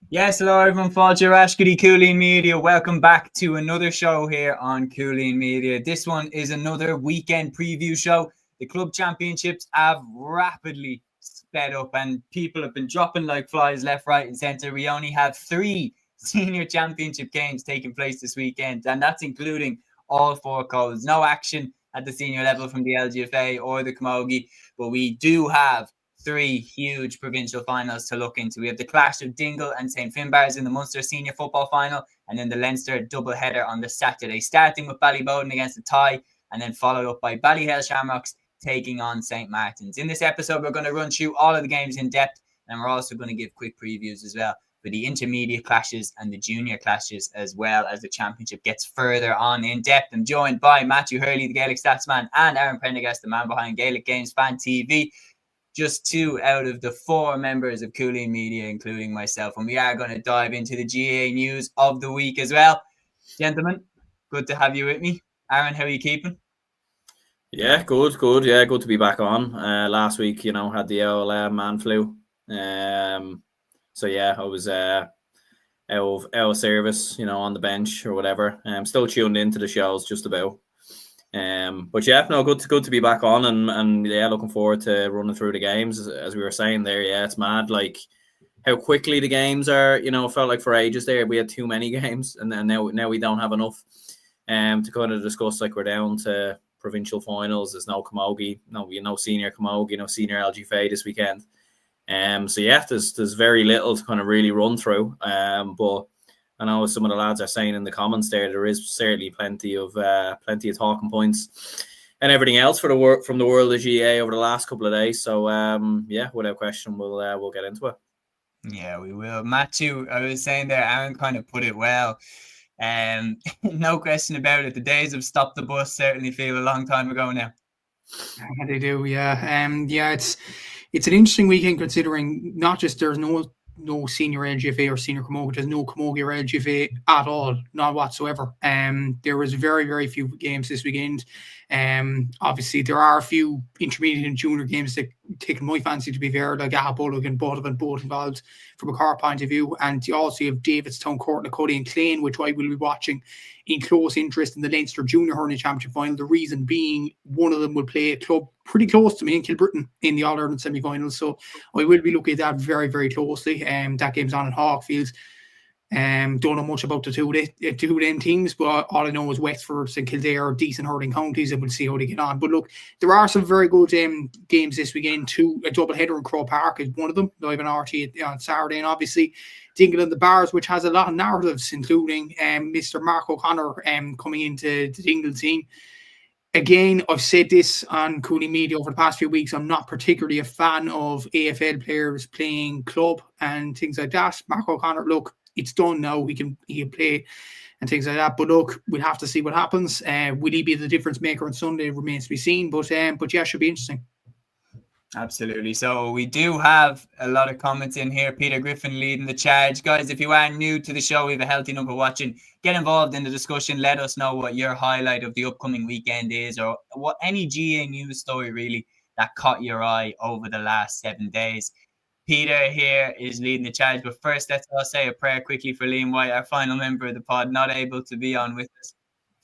Yes, hello everyone, Fáilte Rashkity Cúilín Media. Welcome back to another show here on Cúilín Media. This one is another weekend preview show. The club championships have rapidly sped up and people have been dropping like flies left, right and centre. We only have 3 senior championship games taking place this weekend, and that's including all 4 codes. No action at the senior level from the LGFA or the Camogie, but we do have 3 huge provincial finals to look into. We have the clash of Dingle and St. Finbarrs in the Munster Senior Football Final, and then the Leinster double-header on the Saturday, starting with Ballyboden against Athy, and then followed up by Ballyhale Shamrocks taking on St. Martin's. In this episode, we're going to run through all of the games in depth, and we're also going to give quick previews as well for the intermediate clashes and the junior clashes, as well as the championship gets further on in depth. I'm joined by Matthew Hurley, the Gaelic Statsman, and Aaron Prendergast, the man behind Gaelic Games Fan TV. Just 2 out of the 4 members of Cúilín Media, including myself. And we are going to dive into the GAA news of the week as well. Gentlemen, good to have you with me. Aaron, how are you keeping? Yeah, good. Yeah, good to be back on. Last week, had the old man flu. So yeah, I was out of service, on the bench or whatever. I'm still tuned into the shows just about. But yeah, no, good to be back on and yeah, looking forward to running through the games as we were saying there. Yeah, it's mad like how quickly the games are. It felt like for ages there we had too many games, and then now we don't have enough to kind of discuss. Like we're down to provincial finals. There's no camogie, no senior camogie, no senior LGFA this weekend. So yeah, there's very little to kind of really run through. But I know some of the lads are saying in the comments there is certainly plenty of talking points and everything else from the world of GA over the last couple of days. So yeah, without question, we'll get into it. Yeah, we will. Matthew, I was saying there, Aaron kind of put it well. No question about it. The days of stop the bus certainly feel a long time ago now. Yeah, they do, yeah. Yeah, it's an interesting weekend considering not just there's no senior LGFA or senior camogie, there's no camogie or LGFA at all, not whatsoever. There was very, very few games this weekend. Obviously there are a few intermediate and junior games that taken my fancy, to be fair, like Ballyboden and Boden both involved from a Cork point of view. And you also have Davidstown, Court and Cúilín, which I will be watching in close interest in the Leinster Junior Hurling Championship Final. The reason being, one of them will play a club pretty close to me in Kilbrittain in the All-Ireland semi-finals. So I will be looking at that very, very closely. That game's on in Hawkfield. Don't know much about the two of them teams, but all I know is Wexford and Kildare are decent hurling counties, and we'll see how they get on. But look, there are some very good games this weekend too. A double header in Croke Park is one of them, live on RT on Saturday, and obviously Dingle and the Bars, which has a lot of narratives, including Mr. Mark O'Connor coming into the Dingle team. Again, I've said this on Cúilín Media over the past few weeks. I'm not particularly a fan of AFL players playing club and things like that. Mark O'Connor, look, it's done now. He can play and things like that. But look, we'll have to see what happens. Will he be the difference maker on Sunday? It remains to be seen. But yeah, it should be interesting. Absolutely. So we do have a lot of comments in here. Peter Griffin leading the charge. Guys, if you are new to the show, we have a healthy number watching. Get involved in the discussion. Let us know what your highlight of the upcoming weekend is, or what any GA news story really that caught your eye over the last 7 days. Peter here is leading the charge. But first, let's all say a prayer quickly for Liam White, our final member of the pod, not able to be on with us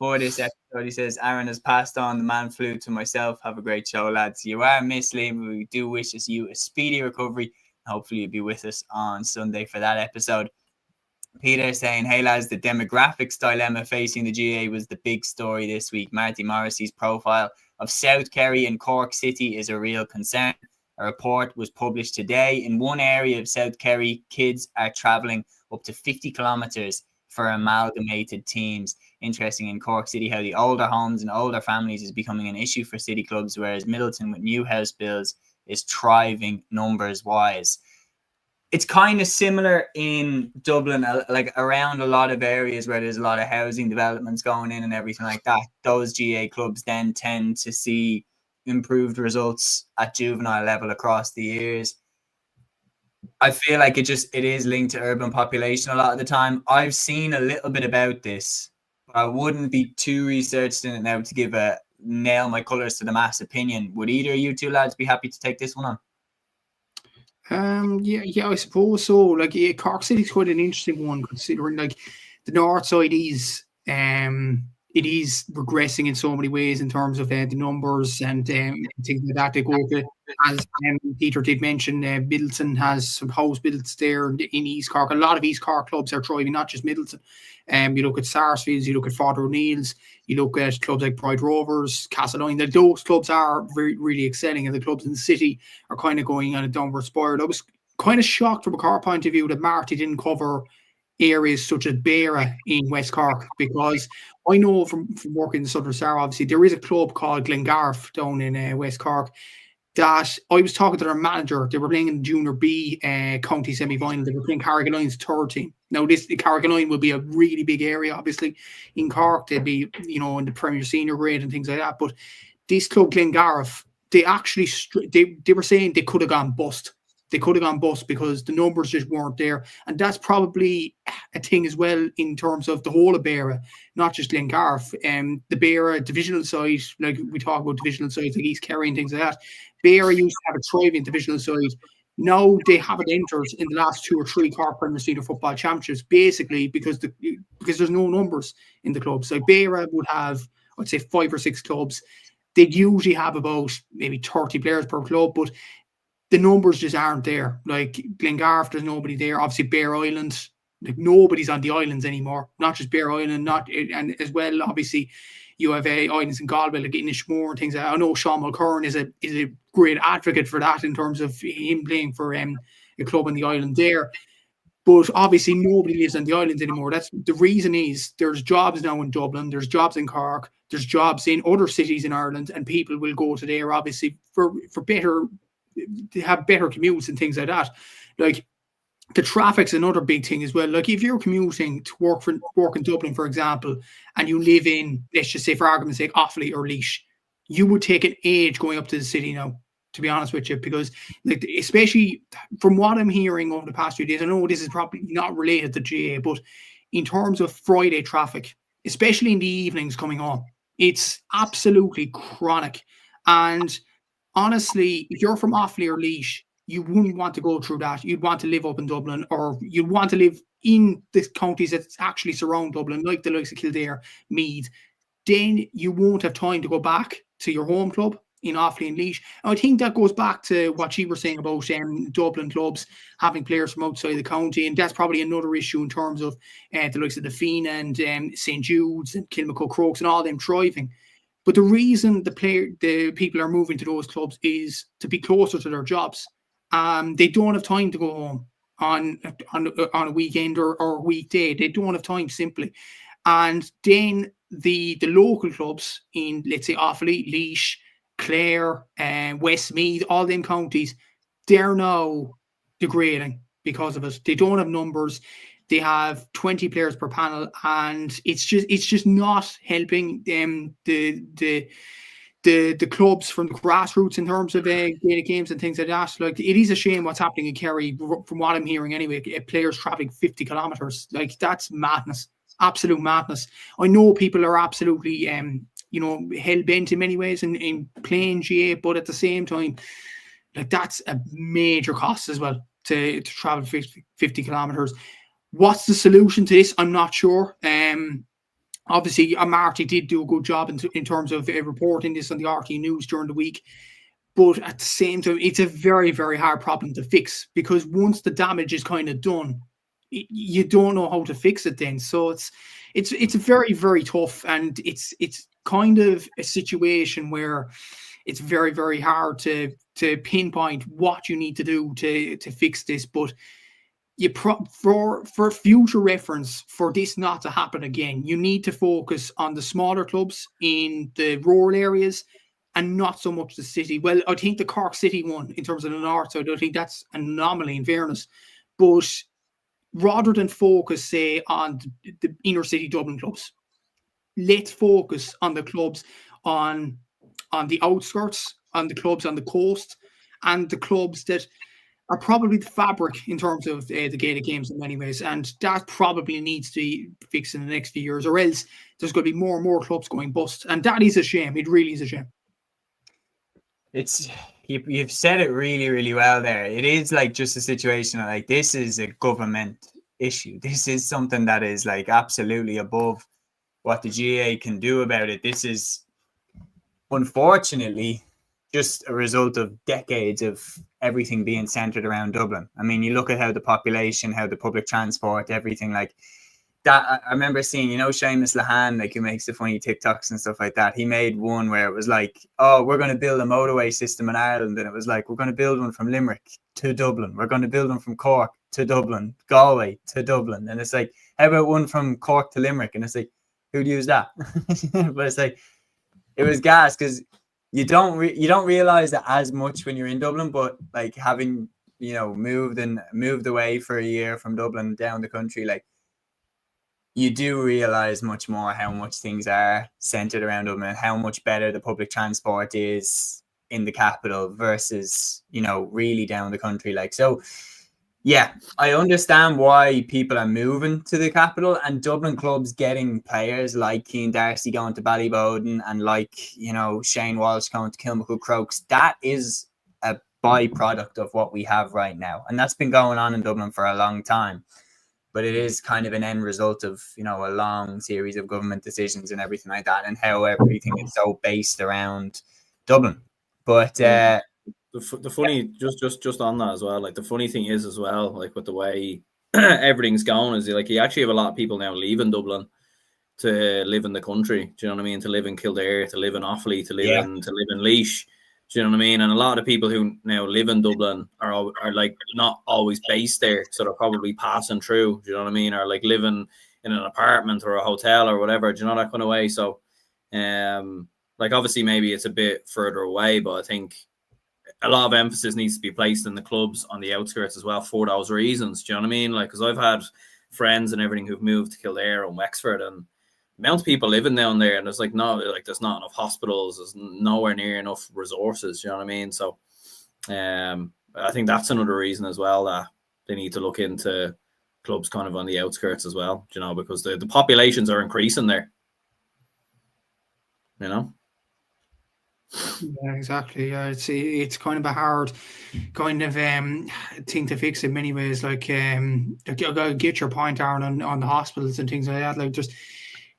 for this episode. He says, Aaron has passed on the man flu to myself. Have a great show, lads. You are missed, Liam. We do wish you a speedy recovery. Hopefully you'll be with us on Sunday for that episode. Peter saying, hey lads, the demographics dilemma facing the GA was the big story this week. Marty Morrissey's profile of South Kerry and Cork City is a real concern. A report was published today. In one area of South Kerry, kids are travelling up to 50 kilometres for amalgamated teams. Interesting in Cork City how the older homes and older families is becoming an issue for city clubs, whereas Middleton with new house builds is thriving numbers wise. It's kind of similar in Dublin, like around a lot of areas where there's a lot of housing developments going in and everything like that. Those GA clubs then tend to see improved results at juvenile level across the years. I feel like it is linked to urban population a lot of the time. I've seen a little bit about this, but I wouldn't be too researched in it now to give a nail my colours to the mass opinion. Would either of you two lads be happy to take this one on? Yeah, I suppose so. Like, Cork City's quite an interesting one, considering like the north side is it is regressing in so many ways in terms of the numbers and things like that. They go to, as Peter did mention, Middleton has some house builds there in East Cork. A lot of East Cork clubs are thriving, not just Middleton. You look at Sarsfields, you look at Father O'Neill's, you look at clubs like Pride Rovers, Castletown. Those clubs are really excelling, and the clubs in the city are kind of going on a downward spiral. I was kind of shocked from a Cork point of view that Marty didn't cover areas such as Beara in West Cork, because I know from working in the Southern Star, obviously, there is a club called Glengarriff down in West Cork that I was talking to their manager. They were playing in the Junior B county semi-final. They were playing Carrigaline third team. Now, Carrigaline will be a really big area, obviously, in Cork. They'd be, in the Premier Senior grade and things like that. But this club, Glengarriff, they actually, they were saying they could have gone bust. They could have gone bust because the numbers just weren't there. And that's probably a thing as well in terms of the whole of Beara, not just Glengarriff. The Beara divisional side, like we talk about divisional sides like East Kerry and things like that, Beara used to have a thriving divisional side. Now they haven't entered in the last 2 or 3 Cork Premier Senior Football Championships, basically because there's no numbers in the clubs. Like Beara would have, I'd say, 5 or 6 clubs. They'd usually have about maybe 30 players per club, but the numbers just aren't there. Like Glengarriff, there's nobody there. Obviously, Bear Island, like nobody's on the islands anymore. Not just Bear Island, and as well, obviously, you have islands in Galway, like Inishmore and things like that. I know Sean Mulcairn is a great advocate for that in terms of him playing for a club on the island there. But obviously, nobody lives on the islands anymore. That's the reason is there's jobs now in Dublin, there's jobs in Cork, there's jobs in other cities in Ireland, and people will go to there, obviously, for better, to have better commutes and things like that. Like, the traffic's another big thing as well. Like, if you're commuting to work in Dublin, for example, and you live in, let's just say for argument's sake, Offaly or Laois, you would take an age going up to the city now, to be honest with you, because like, especially from what I'm hearing over the past few days, I know this is probably not related to GA, but in terms of Friday traffic, especially in the evenings coming on, it's absolutely chronic. And honestly, if you're from Offaly or Laois, you wouldn't want to go through that. You'd want to live up in Dublin, or you'd want to live in the counties that actually surround Dublin, like the likes of Kildare, Meath. Then you won't have time to go back to your home club in Offaly and Laois. And I think that goes back to what you were saying about Dublin clubs having players from outside the county, and that's probably another issue in terms of the likes of the Fina and St. Jude's and Kilmacud Crokes and all them thriving. But the reason the people are moving to those clubs is to be closer to their jobs. They don't have time to go home on a weekend or a weekday. They don't have time, simply. And then the local clubs in, let's say, Offaly, Laois, Clare, Westmeath, all them counties, they're now degrading because of it. They don't have numbers. They have 20 players per panel, and it's just not helping them the clubs from the grassroots in terms of games and things like that. Like, it is a shame what's happening in Kerry, from what I'm hearing anyway. Players traveling 50 kilometers, like, that's madness, absolute madness. I know people are absolutely hell bent in many ways in playing GA, but at the same time, like, that's a major cost as well to travel 50 kilometers. What's the solution to this? I'm not sure. Obviously, Marty did do a good job in terms of reporting this on the RT News during the week. But at the same time, it's a very, very hard problem to fix, because once the damage is kind of done, you don't know how to fix it then. So it's very, very tough, and it's kind of a situation where it's very, very hard to pinpoint what you need to do to fix this. But for future reference, for this not to happen again, you need to focus on the smaller clubs in the rural areas and not so much the city. Well, I think the Cork City one, in terms of the north side, I think that's an anomaly, in fairness. But rather than focus, say, on the inner city Dublin clubs, let's focus on the clubs on the outskirts, on the clubs on the coast, and the clubs that are probably the fabric in terms of the Gaelic games in many ways. And that probably needs to be fixed in the next few years, or else there's going to be more and more clubs going bust. And that is a shame. It really is a shame. It's you've said it really, really well there. It is like just a situation of, like, this is a government issue. This is something that is like absolutely above what the GA can do about it. This is unfortunately just a result of decades of everything being centered around Dublin. I mean, you look at how the population, how the public transport, everything like that. I remember seeing, Seamus Lahan, like, who makes the funny TikToks and stuff like that. He made one where it was like, oh, we're going to build a motorway system in Ireland. And it was like, we're going to build one from Limerick to Dublin. We're going to build one from Cork to Dublin, Galway to Dublin. And it's like, how about one from Cork to Limerick? And it's like, who'd use that? But it's like, it was gas, because you don't realize that as much when you're in Dublin, but like having, moved away for a year from Dublin down the country, like, you do realize much more how much things are centered around Dublin and how much better the public transport is in the capital versus, really down the country. Like, so yeah, I understand why people are moving to the capital, and Dublin clubs getting players like Cian Darcy going to Ballyboden and like, Shane Walsh going to Kilmacud Crokes. That is a byproduct of what we have right now. And that's been going on in Dublin for a long time. But it is kind of an end result of, a long series of government decisions and everything like that, and how everything is so based around Dublin. But the funny, just on that as well, like, the funny thing is as well, like, with the way everything's going, is like, you actually have a lot of people now leaving Dublin to live in the country. Do you know what I mean? To live in Kildare, to live in Offaly, to live in Laois. Do you know what I mean? And a lot of people who now live in Dublin are like not always based there, so they're probably passing through. Do you know what I mean? Or like living in an apartment or a hotel or whatever. Do you know, that kind of way? So, like, obviously maybe it's a bit further away, but I think a lot of emphasis needs to be placed in the clubs on the outskirts as well for those reasons. Do you know what I mean? Like, because I've had friends and everything who've moved to Kildare and Wexford, and the amount of people living down there, and there's like there's not enough hospitals, there's nowhere near enough resources. You know what I mean? So, I think that's another reason as well that they need to look into clubs kind of on the outskirts as well. Because the populations are increasing there. Yeah, exactly. Yeah, it's kind of a hard kind of thing to fix in many ways. Like, I get your point, Aaron, on the hospitals and things like that. Like,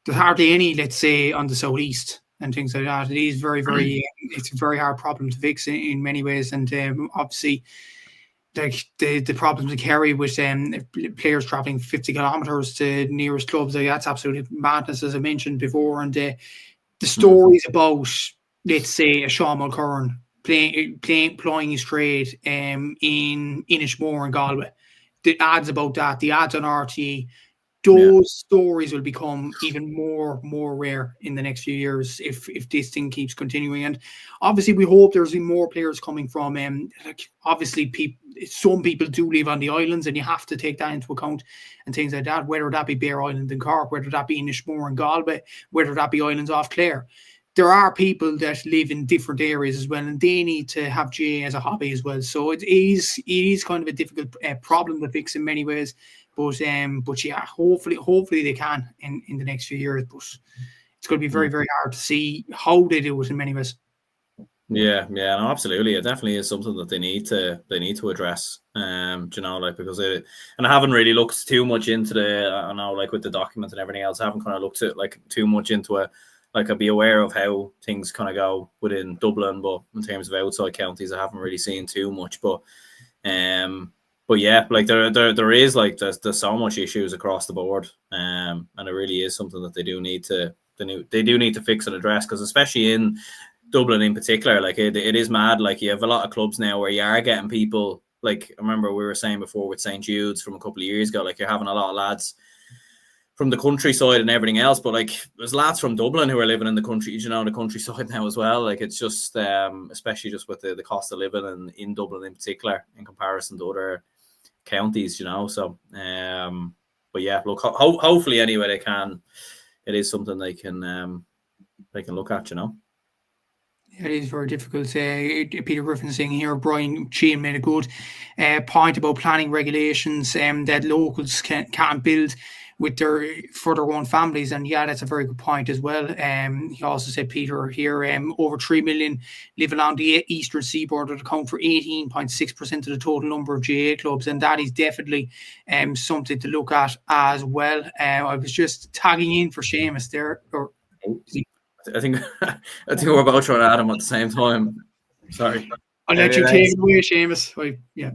there's hardly any, let's say, on the southeast and things like that. It is very, very, it's a very hard problem to fix in many ways. And obviously, like the problems we carry with players traveling 50 kilometers to nearest clubs, like, that's absolute madness, as I mentioned before. And the stories about, let's say, a Sean Mulcairn plying his trade in Inishmore and Galway, the ads about that, the ads on RTE, those stories will become even more rare in the next few years if this thing keeps continuing. And obviously, we hope there's more players coming from. Like, obviously, some people do live on the islands, and you have to take that into account and things like that. Whether that be Bear Island in Cork, whether that be Inishmore and Galway, whether that be islands off Clare. There are people that live in different areas as well, and they need to have GA as a hobby as well. So it is kind of a difficult problem to fix in many ways. But yeah, hopefully they can in the next few years. But it's going to be very, very hard to see how they do it in many ways. Yeah, no, absolutely. It definitely is something that they need to address. Because and I haven't really looked too much into I know, like, with the documents and everything else, I haven't kind of looked at like too much into it. Like, I'd be aware of how things kind of go within Dublin, but in terms of outside counties, I haven't really seen too much. But yeah, like, there is, like, there's so much issues across the board, and it really is something that they do need to fix and address. Because especially in Dublin in particular, like, it is mad. Like, you have a lot of clubs now where you are getting people. Like, I remember we were saying before with St. Jude's from a couple of years ago. Like, you're having a lot of lads from the countryside and everything else, but like, there's lads from Dublin who are living in the country, the countryside now as well. Like, it's just, especially just with the cost of living and in Dublin in particular, in comparison to other counties, So, but yeah, look, hopefully anyway they can. It is something they can look at, It is very difficult. Peter Griffin saying here, Brian Sheehan made a good point about planning regulations that locals can't build with their further own families. And yeah, that's a very good point as well. He also said, Peter, here, over 3 million live along the eastern seaboard that account for 18.6% of the total number of GA clubs, and that is definitely something to look at as well. I was just tagging in for Seamus there. I think we're both trying to add him at the same time. Sorry. I'll let you take it away, Seamus. Yeah.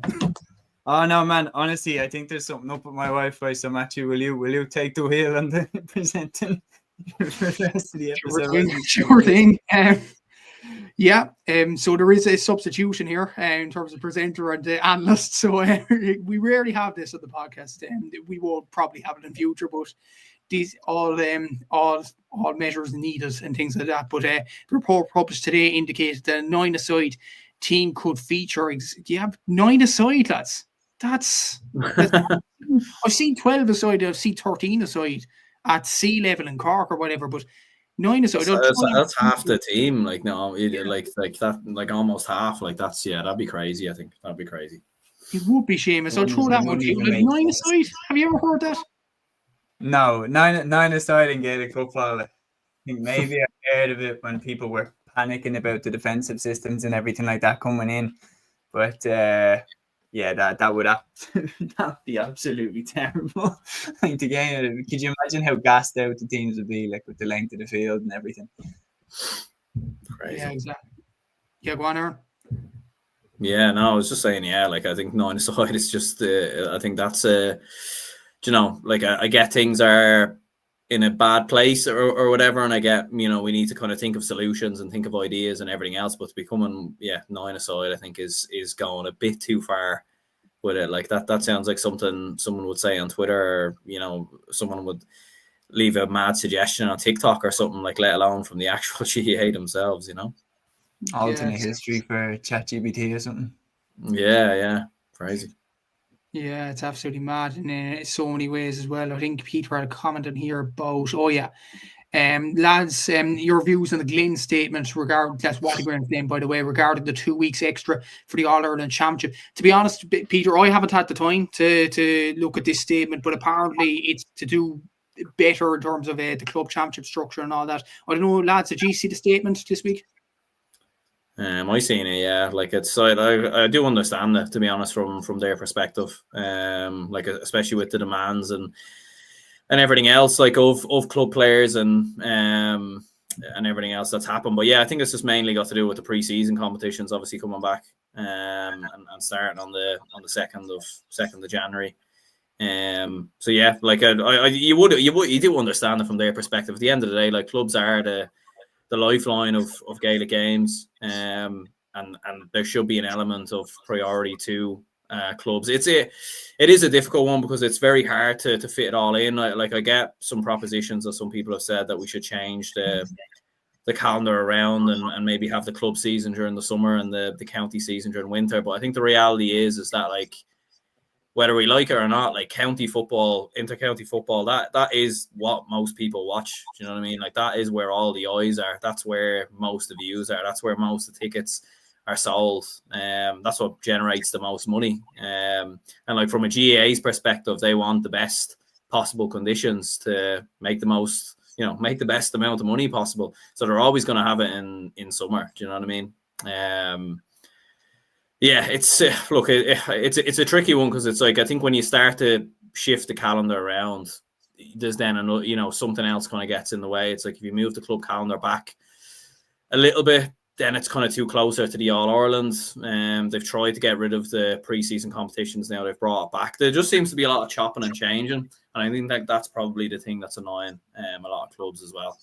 Oh no, man! Honestly, I think there's something up with my Wi-Fi. So Matthew, will you take the wheel on the presenting for the rest of the episode? Sure thing. Yeah. So there is a substitution here in terms of presenter and analyst. So we rarely have this at the podcast, and we will probably have it in future. But these all measures needed and things like that. But the report published today indicates that a 9-a-side team could feature. You have 9-a-side, lads. That's I've seen 12-a-side, I've seen 13-a-side at sea level in Cork or whatever, but 9-a-side. That's half the team. Like no, like that, like almost half. Like that's that'd be crazy. I think that'd be crazy. It would be Seamus. I'll throw that one to you. 9-a-side. Have you ever heard that? No, 9-a-side in Gaelic football. I think maybe I heard of it when people were panicking about the defensive systems and everything like that coming in, but that would be absolutely terrible. Like the game, could you imagine how gassed out the teams would be, like with the length of the field and everything? Crazy. Yeah, exactly. Yeah, go on, Aaron. Yeah, no, I was just saying, like I think 9-a-side is just I think that's like I get things are in a bad place or whatever, and I get, we need to kind of think of solutions and think of ideas and everything else, but becoming 9-a-side I think is going a bit too far with it. Like that sounds like something someone would say on Twitter, or someone would leave a mad suggestion on TikTok or something, like, let alone from the actual GA themselves, alternate history for ChatGPT or something. Yeah, crazy. Yeah, it's absolutely mad in so many ways as well. I think Peter had a comment in here about, lads, your views on the Glynn statement regarding, that's Wallygreen's name, by the way, regarding the 2 weeks extra for the All-Ireland Championship. To be honest, Peter, I haven't had the time to look at this statement, but apparently it's to do better in terms of the club championship structure and all that. I don't know, lads, did you see the statement this week? I seen it, yeah. Like it's, I do understand that, to be honest, from their perspective. Like especially with the demands and everything else, like of club players and everything else that's happened. But yeah, I think it's just mainly got to do with the pre-season competitions, obviously coming back and starting on the 2nd of January. So yeah, like you do understand it from their perspective. At the end of the day, like clubs are the lifeline of Gaelic games, and there should be an element of priority to clubs. It is a difficult one because it's very hard to fit it all in. Like I get some propositions that some people have said that we should change the calendar around and maybe have the club season during the summer and the county season during winter. But I think the reality is that, like, whether we like it or not, like county football, inter-county football, that is what most people watch. Do you know what I mean? Like that is where all the eyes are. That's where most of the views are. That's where most of the tickets are sold. That's what generates the most money. And like from a GAA's perspective, they want the best possible conditions to make the most, make the best amount of money possible. So they're always going to have it in summer. Do you know what I mean? Yeah, it's look, it's a tricky one because it's like, I think when you start to shift the calendar around, there's then another, something else kind of gets in the way. It's like if you move the club calendar back a little bit, then it's kind of too closer to the All Ireland. They've tried to get rid of the pre-season competitions. Now they've brought it back. There just seems to be a lot of chopping and changing, and I think that's probably the thing that's annoying a lot of clubs as well.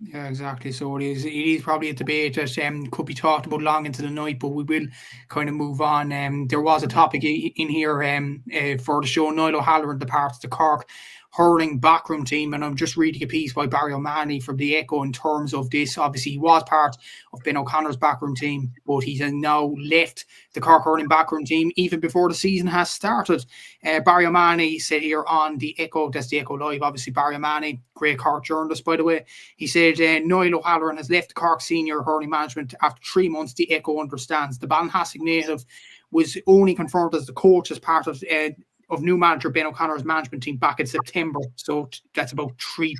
Yeah, exactly. So it is probably a debate that could be talked about long into the night, but we will kind of move on. There was a topic in here for the show. Niall O'Halloran departs the Cork Hurling backroom team, and I'm just reading a piece by Barry O'Mahony from the Echo in terms of this. Obviously, he was part of Ben O'Connor's backroom team, but he has now left the Cork Hurling backroom team even before the season has started. Barry O'Mahony said here on the Echo, that's the Echo Live, obviously Barry O'Mahony, great Cork journalist, by the way. He said Niall O'Halloran has left the Cork senior hurling management after 3 months. The Echo understands. The Ballinhassig native was only confirmed as the coach as part of of new manager Ben O'Connor's management team back in September. So that's about 3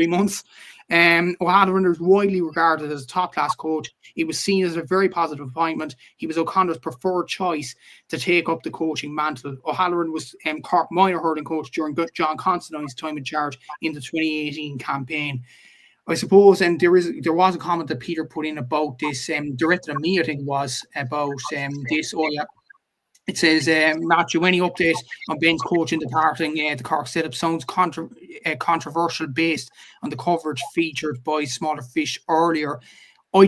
months. O'Halloran is widely regarded as a top-class coach. He was seen as a very positive appointment. He was O'Connor's preferred choice to take up the coaching mantle. O'Halloran was Cork minor hurling coach during John Considine's time in charge in the 2018 campaign. I suppose, and there was a comment that Peter put in about this, directed at me, I think it was, about this. Oh, yeah. It says, Matthew, any update on Ben's coaching departing the Cork setup sounds controversial based on the coverage featured by Smaller Fish earlier.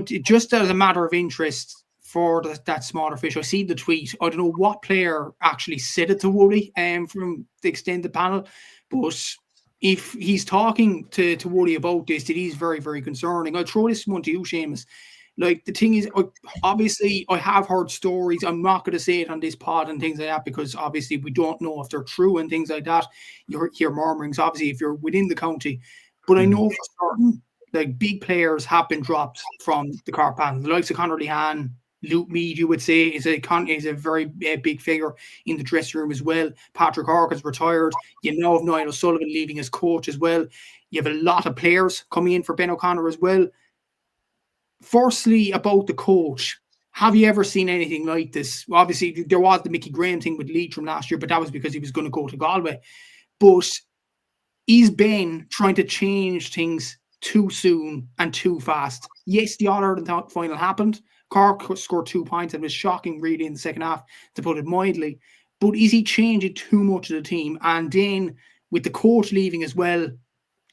Just as a matter of interest for that Smaller Fish, I see the tweet. I don't know what player actually said it to Wooly from the extended panel, but if he's talking to Wooly about this, it is very, very concerning. I'll throw this one to you, Seamus. Like, the thing is, obviously, I have heard stories. I'm not going to say it on this pod and things like that because obviously we don't know if they're true and things like that. You hear murmurings, obviously, if you're within the county. But I know for certain, like, big players have been dropped from the Cork panel. The likes of Conor Lehan, Luke Mead, you would say, is a very big figure in the dressing room as well. Patrick Horgan's retired. You know of Niall O'Sullivan leaving as coach as well. You have a lot of players coming in for Ben O'Connor as well. Firstly, about the coach, have you ever seen anything like this? Obviously, there was the Mickey Graham thing with Leitrim last year, but that was because he was going to go to Galway. But is Ben trying to change things too soon and too fast? Yes, the All-Ireland final happened. Cork scored 2 points and was shocking, really, in the second half, to put it mildly. But is he changing too much of the team? And then, with the coach leaving as well,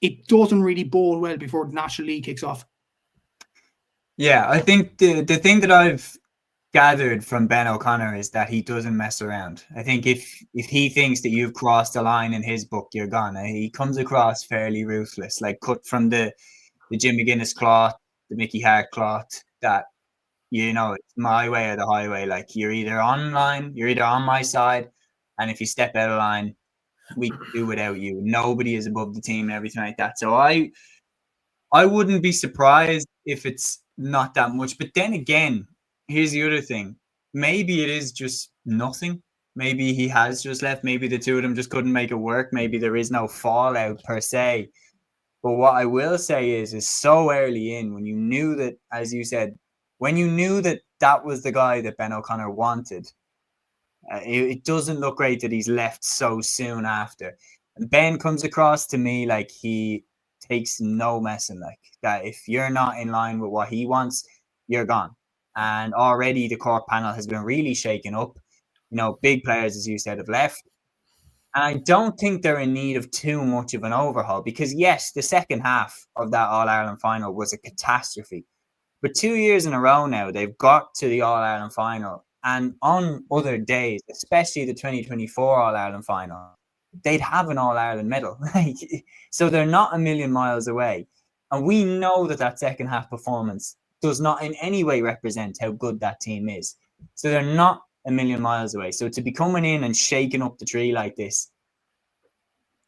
it doesn't really bode well before the National League kicks off. Yeah, I think the thing that I've gathered from Ben O'Connor is that he doesn't mess around. I think if he thinks that you've crossed a line in his book, you're gone. He comes across fairly ruthless, like cut from the Jim McGuinness cloth, the Mickey Hart cloth, that, you know, it's my way or the highway. Like, you're either on line, you're either on my side, and if you step out of line, we can do without you. Nobody is above the team and everything like that. So I wouldn't be surprised if it's not that much. But then again, here's the other thing. Maybe it is just nothing. Maybe he has just left. Maybe the two of them just couldn't make it work. Maybe there is no fallout per se. But what I will say is so early in, when you knew that, as you said, when you knew that that was the guy that Ben O'Connor wanted, it doesn't look great that he's left so soon after. And Ben comes across to me like he takes no messing, like that. If you're not in line with what he wants, you're gone. And already the Cork panel has been really shaken up. You know, big players, as you said, have left. And I don't think they're in need of too much of an overhaul because, yes, the second half of that All-Ireland final was a catastrophe. But 2 years in a row now, they've got to the All-Ireland final. And on other days, especially the 2024 All-Ireland final, they'd have an All-Ireland medal. So they're not a million miles away. And we know that second half performance does not in any way represent how good that team is. So they're not a million miles away. So to be coming in and shaking up the tree like this,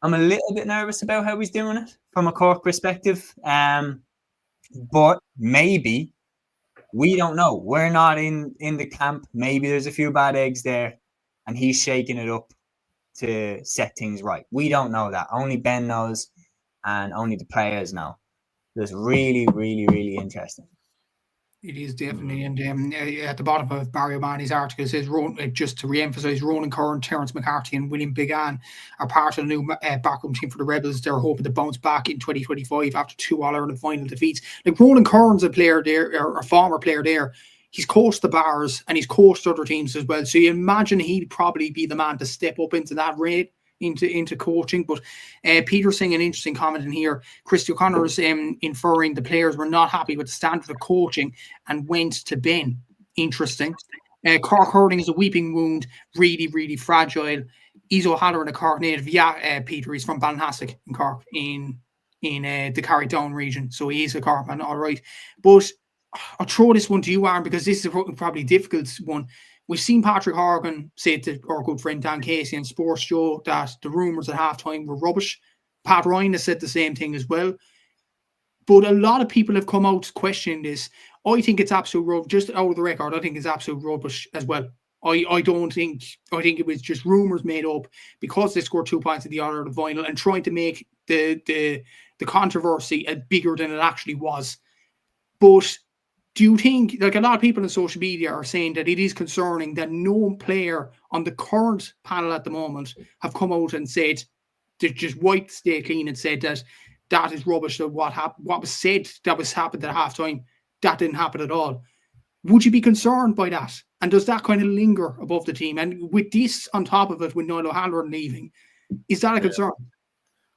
I'm a little bit nervous about how he's doing it from a Cork perspective. But maybe, we don't know. We're not in the camp. Maybe there's a few bad eggs there and he's shaking it up to set things right. We don't know that. Only Ben knows and only the players know. It's really, really, really interesting. It is definitely, and at the bottom of Barry O'Mahony's article, it says, just to re-emphasise, Ronan Curran, Terence McCarthy and William Bigan are part of the new backroom team for the Rebels. They're hoping to bounce back in 2025 after 2 All-Ireland final defeats. Like, Ronan Curran's a player there, or a former player there. He's coached the Bars and he's coached other teams as well. So you imagine he'd probably be the man to step up into that rate, into coaching. But Peter saying an interesting comment in here. Christy O'Connor is inferring the players were not happy with the standard of coaching and went to Ben. Interesting. Cork hurling is a weeping wound, really, really fragile. He's O'Halloran, a Cork native. Yeah, Peter, he's from Ballinhassig in Cork, in the Carrydown region. So he is a Cork man, all right. But I'll throw this one to you, Aaron, because this is probably a difficult one. We've seen Patrick Horgan say to our good friend Dan Casey and Sports Joe that the rumours at halftime were rubbish. Pat Ryan has said the same thing as well. But a lot of people have come out questioning this. I think it's absolute rubbish. Just out of the record, I think it's absolute rubbish as well. I think it was just rumours made up because they scored 2 points in the All-Ireland final and trying to make the controversy bigger than it actually was. But do you think, like a lot of people on social media are saying that it is concerning that no player on the current panel at the moment have come out and said, they just wiped the slate clean and said that is rubbish, that what was said that was happened at halftime, that didn't happen at all. Would you be concerned by that? And does that kind of linger above the team? And with this on top of it, with Niall O'Halloran leaving, is that a concern?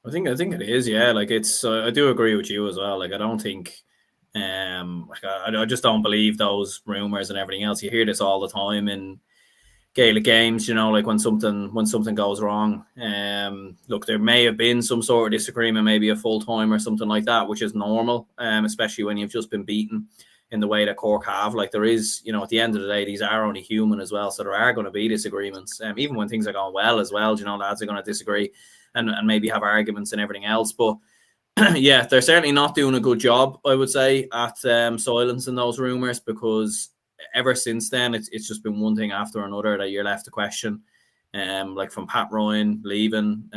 I think it is, yeah. Like it's, I do agree with you as well. Like I don't think, like I just don't believe those rumors and everything else. You hear this all the time in Gaelic games, you know, like when something goes wrong. Look, there may have been some sort of disagreement, maybe a full time or something like that, which is normal, especially when you've just been beaten in the way that Cork have. Like there is, you know, at the end of the day, these are only human as well. So there are going to be disagreements. Even when things are going well as well, you know, lads are going to disagree and maybe have arguments and everything else. But yeah, they're certainly not doing a good job, I would say, at silencing those rumours, because ever since then, it's just been one thing after another that you're left to question. Like from Pat Ryan leaving,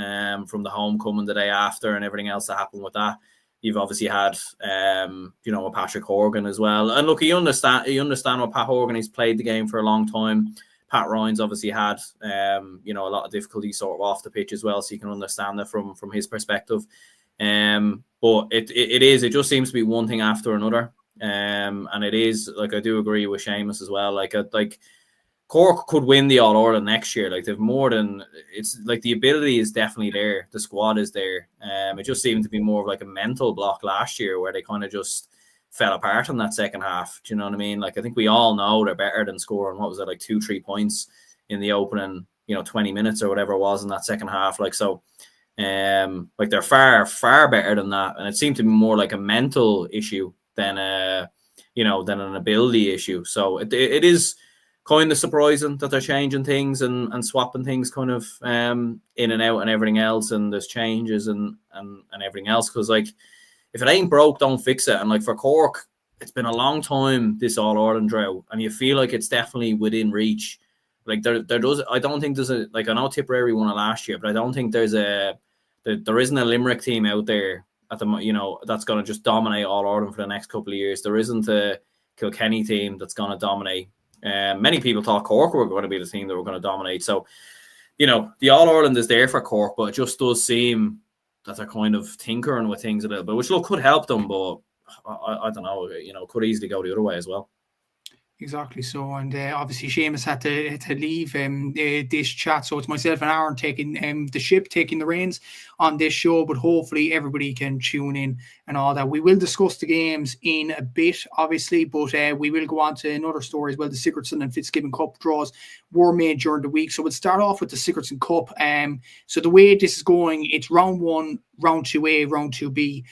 from the homecoming the day after and everything else that happened with that. You've obviously had, you know, Patrick Horgan as well. And look, you understand what Pat Horgan, he's played the game for a long time. Pat Ryan's obviously had, you know, a lot of difficulty sort of off the pitch as well, so you can understand it from his perspective. But it just seems to be one thing after another. And it is, like, I do agree with Seamus as well. Like Cork could win the All-Ireland next year. Like they've more than, it's like the ability is definitely there. The squad is there. It just seemed to be more of like a mental block last year where they kind of just fell apart in that second half. Do you know what I mean? Like I think we all know they're better than scoring, what was it, like 2-3 points in the opening, you know, 20 minutes or whatever it was in that second half. Like so, like they're far, far better than that. And it seemed to be more like a mental issue than you know, than an ability issue. So it is kind of surprising that they're changing things and swapping things kind of in and out and everything else, and there's changes and everything else, because like if it ain't broke, don't fix it. And like for Cork, it's been a long time, this All-Ireland drought, and you feel like it's definitely within reach. Like there does, I don't think there's a, like I know Tipperary won it last year, but I don't think there isn't a Limerick team out there at the, you know, that's going to just dominate All-Ireland for the next couple of years. There isn't a Kilkenny team that's going to dominate. Many people thought Cork were going to be the team that were going to dominate. So, you know, the All-Ireland is there for Cork, but it just does seem that they're kind of tinkering with things a little bit, which look could help them, but I don't know, you know, could easily go the other way as well. Exactly so, and obviously Seamus had to leave this chat, so it's myself and Aaron taking the reins on this show, but hopefully everybody can tune in and all that. We will discuss the games in a bit, obviously, but we will go on to another story as well. The Sigurdsson and Fitzgibbon Cup draws were made during the week, so we'll start off with the Sigurdsson Cup. So the way this is going, it's round 1, round 2A, round 2B.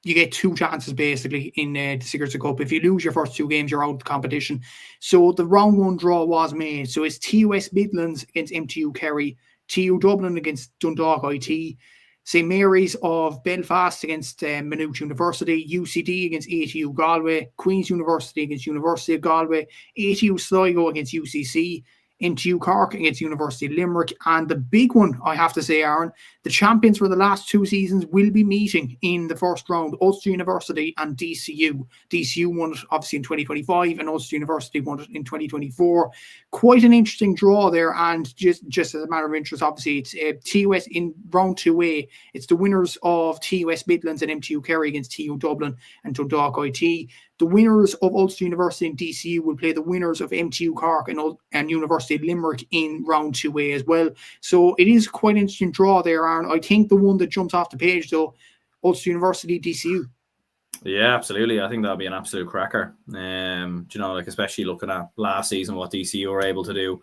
You get 2 chances basically in the Sigurdsson Cup. If you lose your first 2 games, you're out of the competition. So the round 1 draw was made. So it's TUS Midlands against MTU Kerry, TU Dublin against Dundalk IT, St Mary's of Belfast against Maynooth University, UCD against ATU Galway, Queen's University against University of Galway, ATU Sligo against UCC, MTU Cork against University of Limerick, and the big one, I have to say, Aaron, the champions for the last 2 seasons will be meeting in the first round, Ulster University and DCU. DCU won it obviously in 2025 and Ulster University won it in 2024. Quite an interesting draw there, and just as a matter of interest, obviously it's TUS in round 2A. It's the winners of TUS Midlands and MTU Kerry against TU Dublin and Dundalk IT. The winners of Ulster University and DCU will play the winners of MTU Cork and University of Limerick in round 2A as well. So it is quite an interesting draw there, Aaron. I think the one that jumps off the page, though, Ulster University, DCU. Yeah, absolutely. I think that'll be an absolute cracker. You know, like especially looking at last season, what DCU were able to do.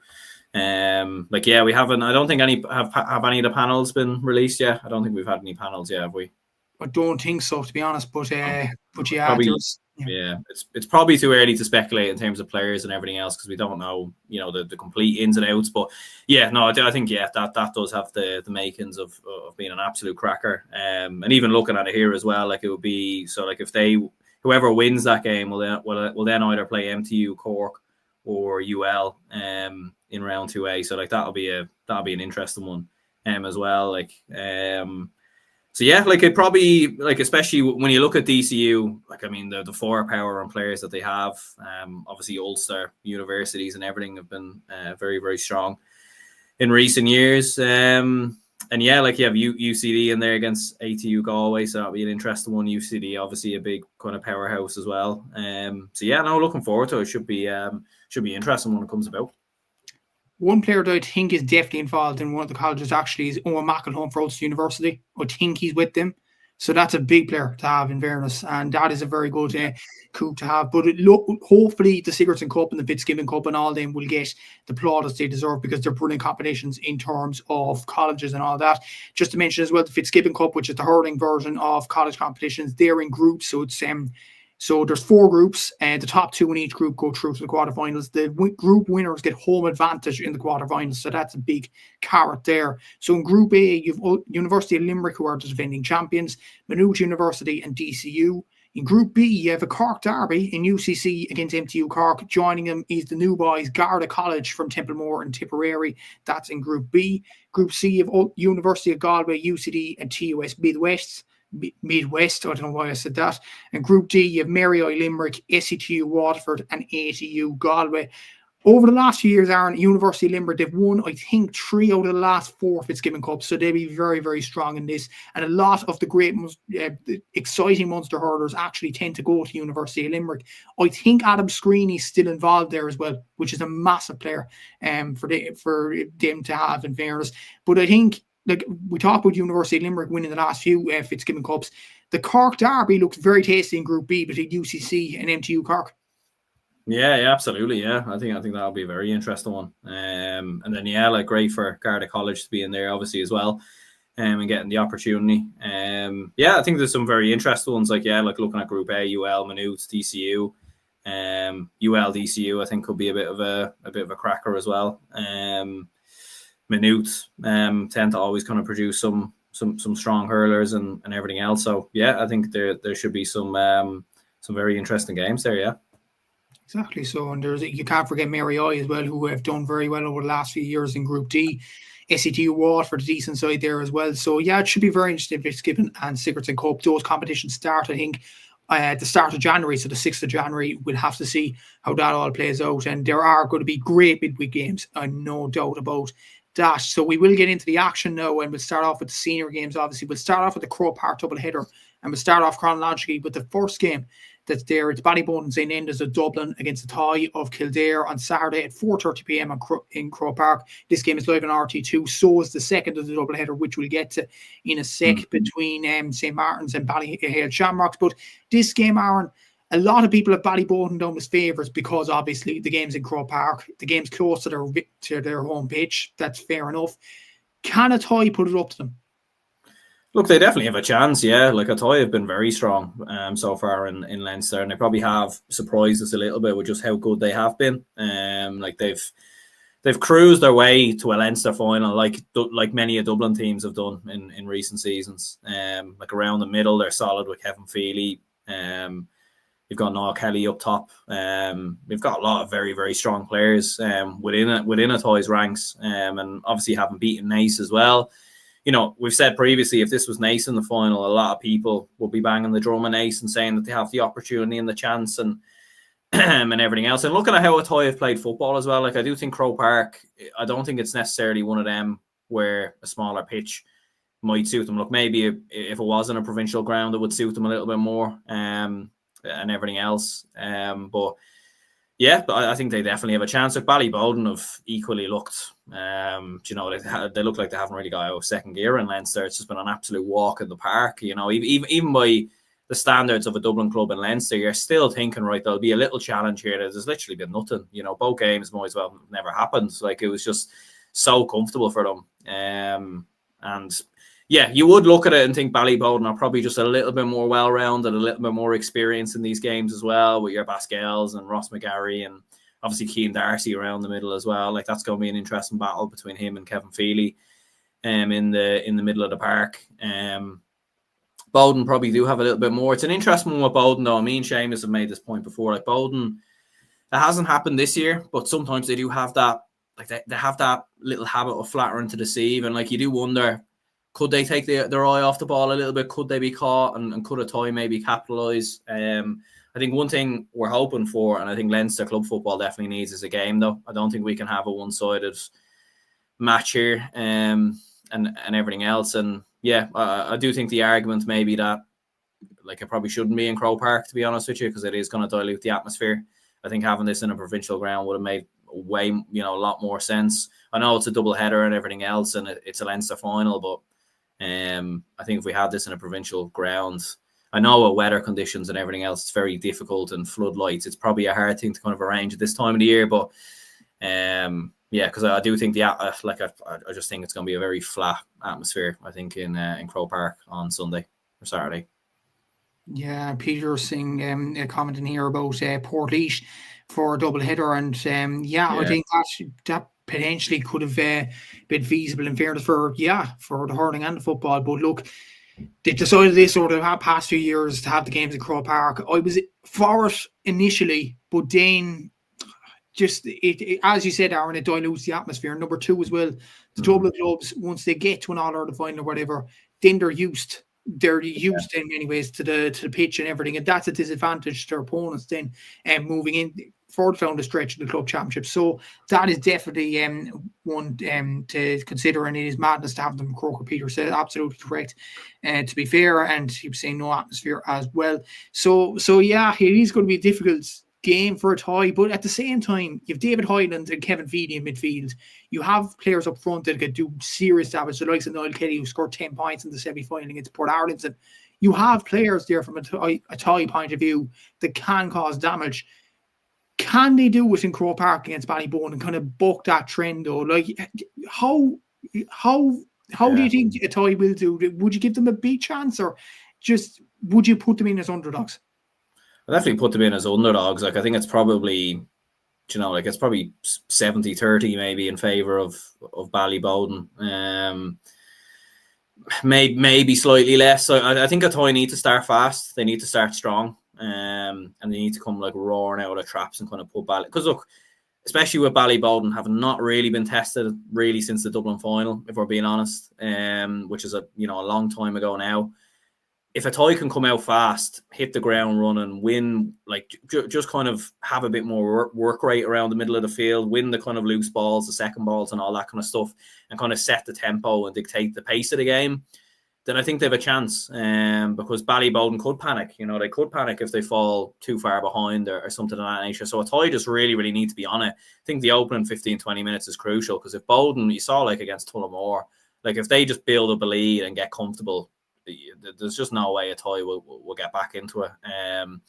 Like, yeah, we haven't. I don't think any have any of the panels been released yet. I don't think we've had any panels yet, have we? I don't think so, to be honest. But yeah, probably, yeah, it's probably too early to speculate in terms of players and everything else because we don't know, you know, the complete ins and outs. But yeah, no, I think that does have the makings of being an absolute cracker. And even looking at it here as well, like it would be so like if whoever wins that game will then either play MTU Cork or UL in round 2A. So like that'll be an interesting one as well. Like so yeah, like it probably, like especially when you look at DCU, like I mean the firepower and players that they have, obviously Ulster universities and everything have been very, very strong in recent years. And yeah, like you have UCD in there against ATU Galway, so that'll be an interesting one. UCD obviously a big kind of powerhouse as well. So yeah, no, looking forward to it. Should be interesting when it comes about. One player that I think is definitely involved in one of the colleges actually is Owen McElhone for Ulster University. I think he's with them. So that's a big player to have in fairness. And that is a very good coup to have. But hopefully the Sigurdsson Cup and the Fitzgibbon Cup and all them will get the plaudits they deserve because they're brilliant competitions in terms of colleges and all that. Just to mention as well, the Fitzgibbon Cup, which is the hurling version of college competitions, they're in groups. So it's so there's 4 groups, and the top 2 in each group go through to the quarterfinals. The group winners get home advantage in the quarterfinals, so that's a big carrot there. So in Group A, you've University of Limerick, who are the defending champions, Maynooth University and DCU. In Group B, you have a Cork derby in UCC against MTU Cork. Joining them is the new boys, Garda College from Templemore and Tipperary. That's in Group B. Group C, you have University of Galway, UCD and TUS Midwest, I don't know why I said that. And Group D, you have Mary Limerick, SCTU Waterford and ATU Galway. Over the last few years, Aaron, University of Limerick, they've won, I think, 3 out of the last 4 Fitzgibbon Cups, so they'll be very, very strong in this. And a lot of the great, exciting Munster hurlers actually tend to go to University of Limerick. I think Adam Screeney's still involved there as well, which is a massive player for them to have, in fairness. But I think, like we talked about University of Limerick winning the last few Fitzgibbon Cups, the Cork derby looks very tasty in Group B between UCC and MTU Cork. Yeah, absolutely. Yeah, I think that'll be a very interesting one. And then yeah, like great for Garda College to be in there, obviously as well, and getting the opportunity. Yeah, I think there's some very interesting ones. Like yeah, like looking at Group A, UL, Maynooth, DCU, UL, DCU. I think could be a bit of a cracker as well. Maynooth tend to always kind of produce some strong hurlers and everything else. So yeah, I think there should be some very interesting games there. Yeah. Exactly. So, and you can't forget Mary I as well, who have done very well over the last few years in Group D. SCTU Waterford, the decent side there as well. So, yeah, it should be very interesting. Fitzgibbon and Sigurdsson Cup. Those competitions start, I think, at the start of January. So, the 6th of January, we'll have to see how that all plays out. And there are going to be great midweek games, no doubt about that. So, we will get into the action now, and we'll start off with the senior games. Obviously, we'll start off with the Croke Park doubleheader, and we'll start off chronologically with the first game that's there. It's Ballyboden St Enda's of Dublin against the Athy of Kildare on Saturday at 4:30 p.m. in Croke Park. This game is live on RT2. So is the second of the doubleheader, which we'll get to in a sec, between St Martin's and Ballyhale Shamrocks. But this game, Aaron, a lot of people have Ballyboden down as favourites because obviously the game's in Croke Park. The game's close to their home pitch. That's fair enough. Can Athy put it up to them? Look, they definitely have a chance, yeah. Like Athy have been very strong so far in Leinster, and they probably have surprised us a little bit with just how good they have been. Like they've cruised their way to a Leinster final, like many of Dublin teams have done in recent seasons. Like around the middle, they're solid with Kevin Feely. You've got Noel Kelly up top. We've got a lot of very, very strong players within Athy's ranks, and obviously having beaten Naas as well. You know, we've said previously, if this was Naas in the final, a lot of people will be banging the drum on Naas and saying that they have the opportunity and the chance and everything else. And looking at how Athy have played football as well, like I do think Croke Park, I don't think it's necessarily one of them where a smaller pitch might suit them. Look, maybe if it was in a provincial ground, it would suit them a little bit more and everything else. But yeah, but I think they definitely have a chance. Like Ballyboden have equally looked, you know, they look like they haven't really got out of second gear in Leinster. It's just been an absolute walk in the park. You know, even by the standards of a Dublin club in Leinster, you're still thinking, right, there'll be a little challenge here. There's literally been nothing. You know, both games might as well have never happened. Like it was just so comfortable for them. And yeah, you would look at it and think Ballyboden are probably just a little bit more well-rounded, a little bit more experienced in these games as well, with your Pascals and Ross McGarry and obviously Cian Darcy around the middle as well. Like that's going to be an interesting battle between him and Kevin Feely in the middle of the park. Boden probably do have a little bit more. It's an interesting one with Boden though. Me and Seamus have made this point before. Like Boden, hasn't happened this year, but sometimes they do have that, like they have that little habit of flattering to deceive, and like you do wonder, could they take their eye off the ball a little bit? Could they be caught, and could a tie maybe capitalise? I think one thing we're hoping for, and I think Leinster club football definitely needs, is a game, though. I don't think we can have a one-sided match here and everything else. And yeah, I do think the argument maybe that like it probably shouldn't be in Croke Park, to be honest with you, because it is going to dilute the atmosphere. I think having this in a provincial ground would have made way, a lot more sense. I know it's a double header and everything else, and it's a Leinster final, but I think if we had this in a provincial ground, I know with weather conditions and everything else, it's very difficult, and floodlights, it's probably a hard thing to kind of arrange at this time of the year. But yeah, because I do think I just think it's going to be a very flat atmosphere, I think, in Croke Park on Sunday or Saturday. Yeah, Peter saying commenting here about Portlaoise for a double header, and I think that potentially could have been feasible in fairness for the hurling and the football. But look, they decided this sort of past few years to have the games in Croke Park. I was for it initially, but then just it as you said, Aaron, it dilutes the atmosphere. Number two as well, the Dublin clubs, once they get to an All-Ireland final or whatever, then they're used in many ways to the pitch and everything, and that's a disadvantage to their opponents then moving in further down the stretch of the club championship. So that is definitely one to consider, and it is madness to have them. Croker Peter said absolutely correct, to be fair, and he was saying no atmosphere as well. So yeah, it is going to be a difficult game for a tie, but at the same time, you have David Hyland and Kevin Feedy in midfield. You have players up front that could do serious damage, the likes of Niall Kelly, who scored 10 points in the semi-final against Port Arlington. You have players there from a tie point of view that can cause damage. Can they do it in Croke Park against Ballyboden and kind of buck that trend, though? Like, how do you think a tie will do? Would you give them a big chance, or just would you put them in as underdogs? I definitely put them in as underdogs. Like, I think it's probably, it's probably 70-30 maybe in favour of Ballyboden. Maybe slightly less. So I think a tie need to start fast. They need to start strong. And they need to come like roaring out of traps and kind of put Bally. Because look, especially with Ballyboden, have not really been tested really since the Dublin final, if we're being honest, which is a long time ago now. If a tie can come out fast, hit the ground running, win, like just kind of have a bit more work rate around the middle of the field, win the kind of loose balls, the second balls, and all that kind of stuff, and kind of set the tempo and dictate the pace of the game, then I think they have a chance. Because Ballyboden could panic. They could panic if they fall too far behind or something of that nature. So a tie just really, really need to be on it. I think the opening 15-20 minutes is crucial, because if Boden, you saw like against Tullamore, like if they just build up a lead and get comfortable, there's just no way a tie will get back into it. And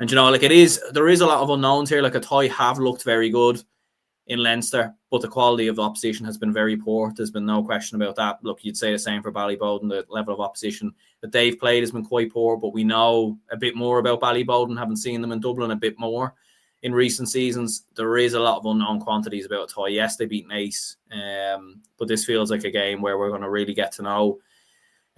there is a lot of unknowns here. Like a tie have looked very good in Leinster, but the quality of the opposition has been very poor. There's been no question about that. Look, you'd say the same for Ballyboden. The level of opposition that they've played has been quite poor, but we know a bit more about Ballyboden, having seen them in Dublin a bit more in recent seasons. There is a lot of unknown quantities about a tie. Yes, they beat Naas, but this feels like a game where we're going to really get to know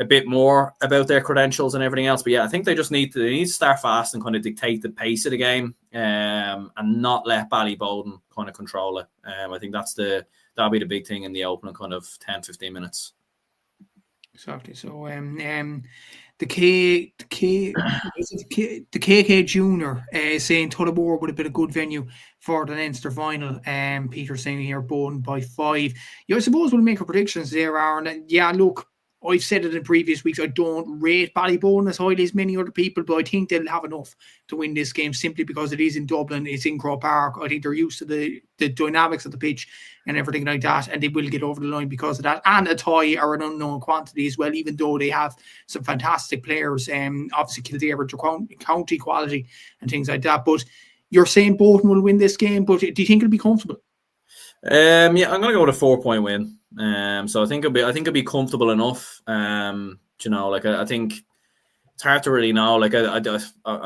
a bit more about their credentials and everything else. But yeah, I think they just need to start fast and kind of dictate the pace of the game, and not let Ballyboden kind of control it. I think that'll be the big thing in the opening kind of 10-15 minutes. Exactly. So the KK Junior saying Tullamore would have been a good venue for the Leinster final. Peter saying here Boden by 5. I suppose we'll make our predictions there, Aaron. Yeah, look, I've said it in previous weeks, I don't rate Ballyboden as highly as many other people, but I think they'll have enough to win this game simply because it is in Dublin, it's in Croke Park. I think they're used to the dynamics of the pitch and everything like that, and they will get over the line because of that. And a tie are an unknown quantity as well, even though they have some fantastic players, obviously Kildare, county quality and things like that. But you're saying Boden will win this game, but do you think it'll be comfortable? Yeah, I'm going to go with a 4-point win. So I think it'll be comfortable enough. I think it's hard to really know. Like I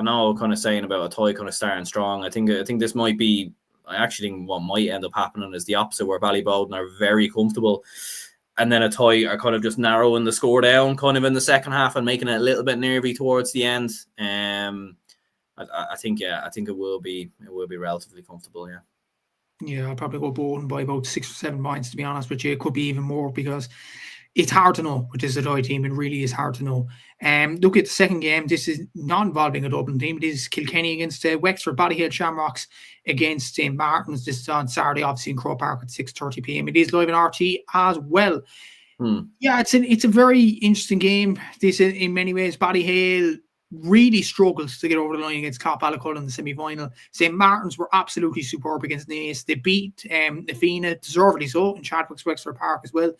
know, kind of saying about a tie kind of starting strong. I think this might be. I actually think what might end up happening is the opposite, where Ballyboden are very comfortable, and then a tie are kind of just narrowing the score down, kind of in the second half and making it a little bit nervy towards the end. I think it will be relatively comfortable. Yeah. Yeah, I'll probably go Boden by about 6 or 7 points, to be honest with you. It could be even more because it's hard to know with this Athy team. It really is hard to know. Look at the second game. This is not involving a Dublin team. It is Kilkenny against Wexford, Ballyhale Shamrocks against St. Martin's. This is on Saturday, obviously in Croke Park at 6:30 p.m. It is live in RT as well. Yeah, it's a very interesting game. This, in many ways, Ballyhale really struggles to get over the line against Ballyboden in the semi-final. St. Martin's were absolutely superb against Naas. They beat Athena, deservedly so, in Chadwick's Wexford Park as well.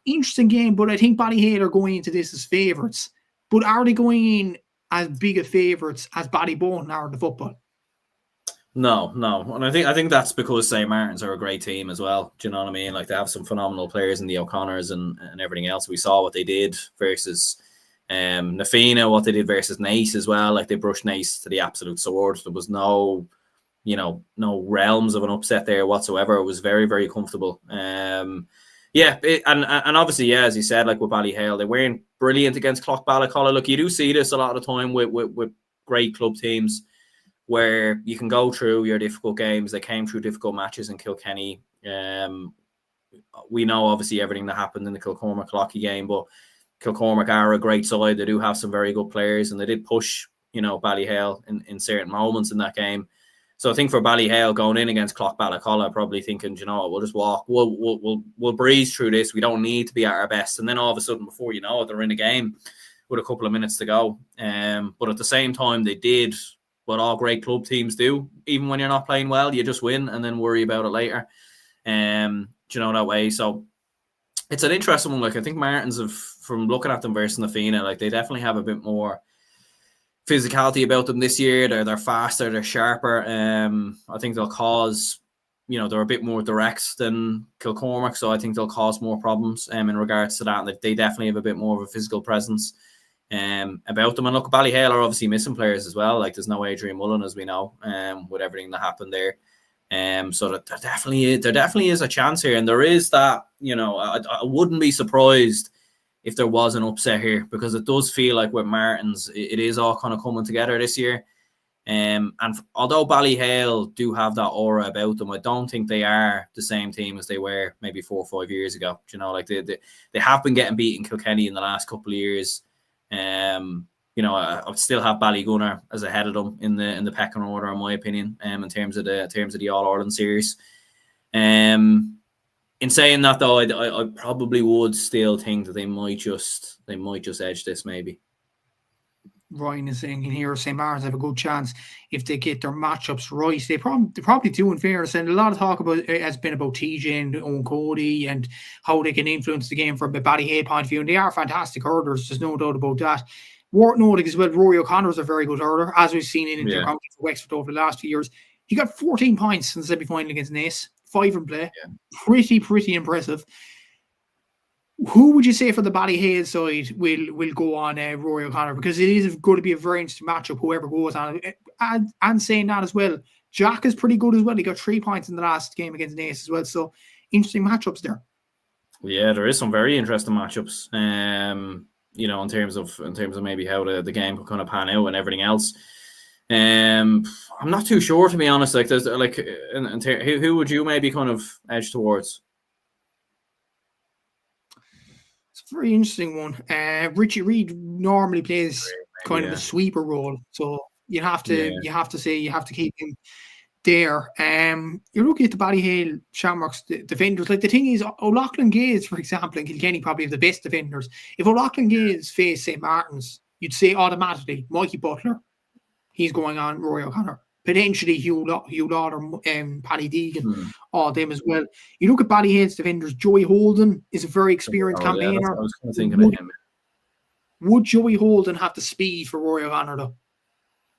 Interesting game, but I think Ballyhale are going into this as favourites. But are they going in as big a favourites as Ballyboden are in the football? No, and I think that's because St. Martin's are a great team as well. Do you know what I mean? Like, they have some phenomenal players in the O'Connors and everything else. We saw what they did versus Nafina, what they did versus Naas as well. Like, they brushed Naas to the absolute sword. There was no realms of an upset there whatsoever. It was very, very comfortable. And obviously, yeah, as you said, like with Ballyhale, they weren't brilliant against Clock Ballycollar. Look, you do see this a lot of the time with great club teams, where you can go through your difficult games. They came through difficult matches in Kilkenny. We know, obviously, everything that happened in the Kilcormac-Clocky game, but Kilcormac are a great side. They do have some very good players, and they did push, Ballyhale in certain moments in that game. So I think for Ballyhale going in against Clock Ballycollar, probably thinking, we'll just walk. We'll breeze through this. We don't need to be at our best. And then all of a sudden, before you know it, they're in a game with a couple of minutes to go. But at the same time, they did what all great club teams do. Even when you're not playing well, you just win and then worry about it later. That way. So it's an interesting one. Like, I think Martins have, from looking at them versus Nafina, like, they definitely have a bit more physicality about them this year. They're faster, they're sharper. I think they'll cause, they're a bit more direct than Kilcormac, so I think they'll cause more problems in regards to that. And they definitely have a bit more of a physical presence about them. And look, Ballyhale are obviously missing players as well. Like, there's no Adrian Mullen, as we know, with everything that happened there. So that there definitely is a chance here, and there is that. I wouldn't be surprised if there was an upset here, because it does feel like with Martins, it is all kind of coming together this year. And although Ballyhale do have that aura about them, I don't think they are the same team as they were maybe 4 or 5 years ago. They have been getting beaten Kilkenny in the last couple of years. I would still have Ballygunner as ahead of them in the pecking order, in my opinion, in terms of the All Ireland series. In saying that, though, I probably would still think that they might just edge this, maybe. Ryan is saying in here, St. Martin's have a good chance if they get their matchups right. They probably do, in fairness, and a lot of talk has been about TJ and Owen Cody and how they can influence the game from a Ballyhale point of view, and they are fantastic hurlers, there's no doubt about that. Worth noting as well, Rory O'Connor is a very good hurler, as we've seen in Intercounty for Wexford over the last few years. He got 14 points in the semi-final against Naas, 5 in play. Yeah. Pretty impressive. Who would you say for the Ballyhale side will go on Rory O'Connor? Because it is going to be a very interesting matchup, whoever goes on. And saying that as well, Jack is pretty good as well. He got 3 points in the last game against Naas as well. So interesting matchups there. Yeah, there is some very interesting matchups. In terms of maybe how the game could kind of pan out and everything else. I'm not too sure, to be honest. Like, there's who would you maybe kind of edge towards? It's a very interesting one. Richie Reid normally plays kind of a sweeper role, so you have to keep him there. You're looking at the Ballyhale Shamrocks defenders. Like, the thing is, O'Loughlin Gaze, for example, and Kilkenny probably have the best defenders. If O'Loughlin Gaze face St. Martin's, you'd say automatically Mikey Butler, he's going on Rory O'Connor. Potentially Hugh Lauder, Paddy Deegan, all them as well. You look at Ballyhale's defenders, Joey Holden is a very experienced campaigner. I was kind of thinking of him. Would Joey Holden have the speed for Rory O'Connor, though?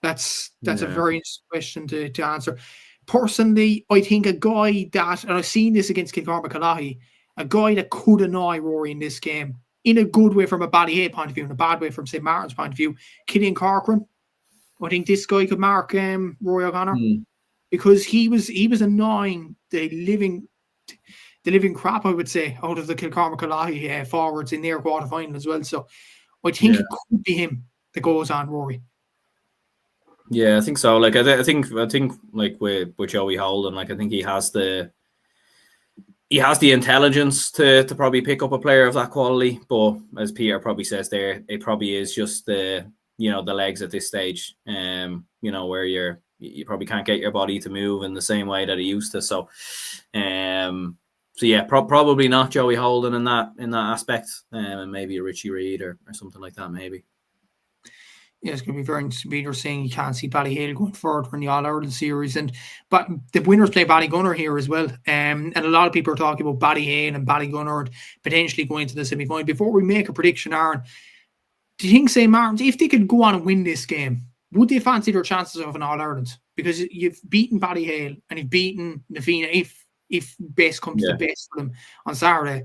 That's a very interesting question to answer. Personally, I think a guy that, and I've seen this against Kilcormac-Cúilín, a guy that could annoy Rory in this game, in a good way from a Ballyhale point of view, in a bad way from St. Martin's point of view, Cúilín Corcoran. I think this guy could mark Rory O'Connor because he was annoying the living crap, I would say, out of the Kilcormac-Cúilín forwards in their quarter final as well. So I think it could be him that goes on Rory. Yeah, I think so. Like I think like with Joey Holden, like I think he has the intelligence to probably pick up a player of that quality. But as Peter probably says there, it probably is just the legs at this stage. Where you probably can't get your body to move in the same way that it used to. So yeah, probably not Joey Holden in that aspect, and maybe a Richie Reid or something like that, maybe. Yeah, it's going to be very interesting. Peter saying you can't see Ballyhale going forward in the All-Ireland series. But the winners play Ballygunner here as well. And a lot of people are talking about Ballyhale and Ballygunner and potentially going to the semi-final. Before we make a prediction, Aaron, do you think St. Martin's, if they could go on and win this game, would they fancy their chances of an All-Ireland? Because you've beaten Ballyhale and you've beaten Navina if best comes to best for them on Saturday.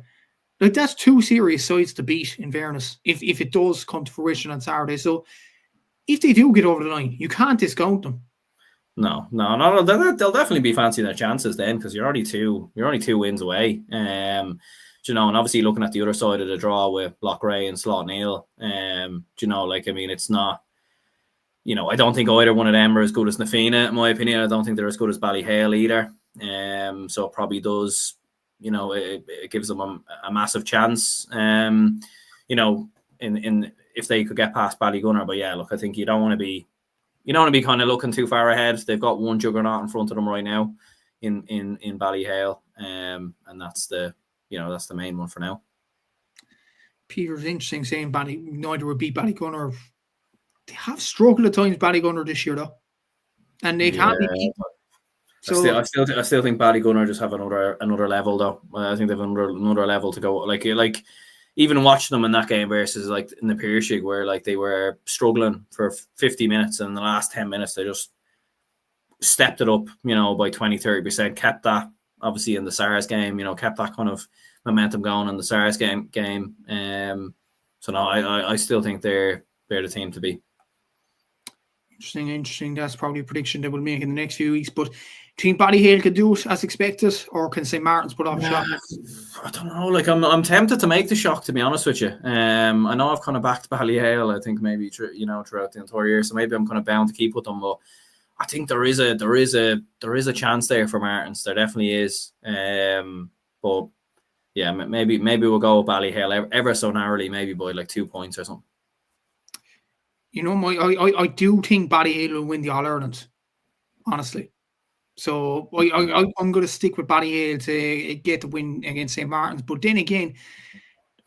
Like, that's two serious sides to beat, in fairness, if it does come to fruition on Saturday. So if they do get over the line, you can't discount them. No. They'll definitely be fancying their chances then, because you're only two wins away. And obviously looking at the other side of the draw with Loughrea and Slot Neal, it's not. I don't think either one of them are as good as Nafina, in my opinion. I don't think they're as good as Ballyhale either. So it probably does. It gives them a massive chance. In if they could get past Ballygunner. But yeah, look, I think you don't want to be kind of looking too far ahead. They've got one juggernaut in front of them right now in Ballyhale, and that's the main one for now. Peter's interesting saying neither would beat Ballygunner. They have struggled at times, Ballygunner, this year though, and they can't be beat. So I still think Ballygunner just have another level though. I think they've another level to go. Like even watching them in that game versus like in the Pearshig, where like they were struggling for 50 minutes, and in the last 10 minutes they just stepped it up, by 20-30%. Kept that obviously in the SARS game, kept that kind of momentum going in the SARS game. So no, I still think they're the team to beat. Interesting. That's probably a prediction they will make in the next few weeks. But do you think Ballyhale could do it as expected, or can St. Martin's put off a shock? I don't know. Like I'm tempted to make the shock, to be honest with you. I know I've kind of backed Ballyhale. I think maybe throughout the entire year, so maybe I'm kind of bound to keep with them. But I think there is a chance there for Martins. There definitely is. But yeah, maybe we'll go with Ballyhale ever so narrowly, maybe by like 2 points or something. I do think Ballyhale will win the All-Ireland, honestly. So I'm going to stick with Ballyhale to get the win against St. Martin's. But then again,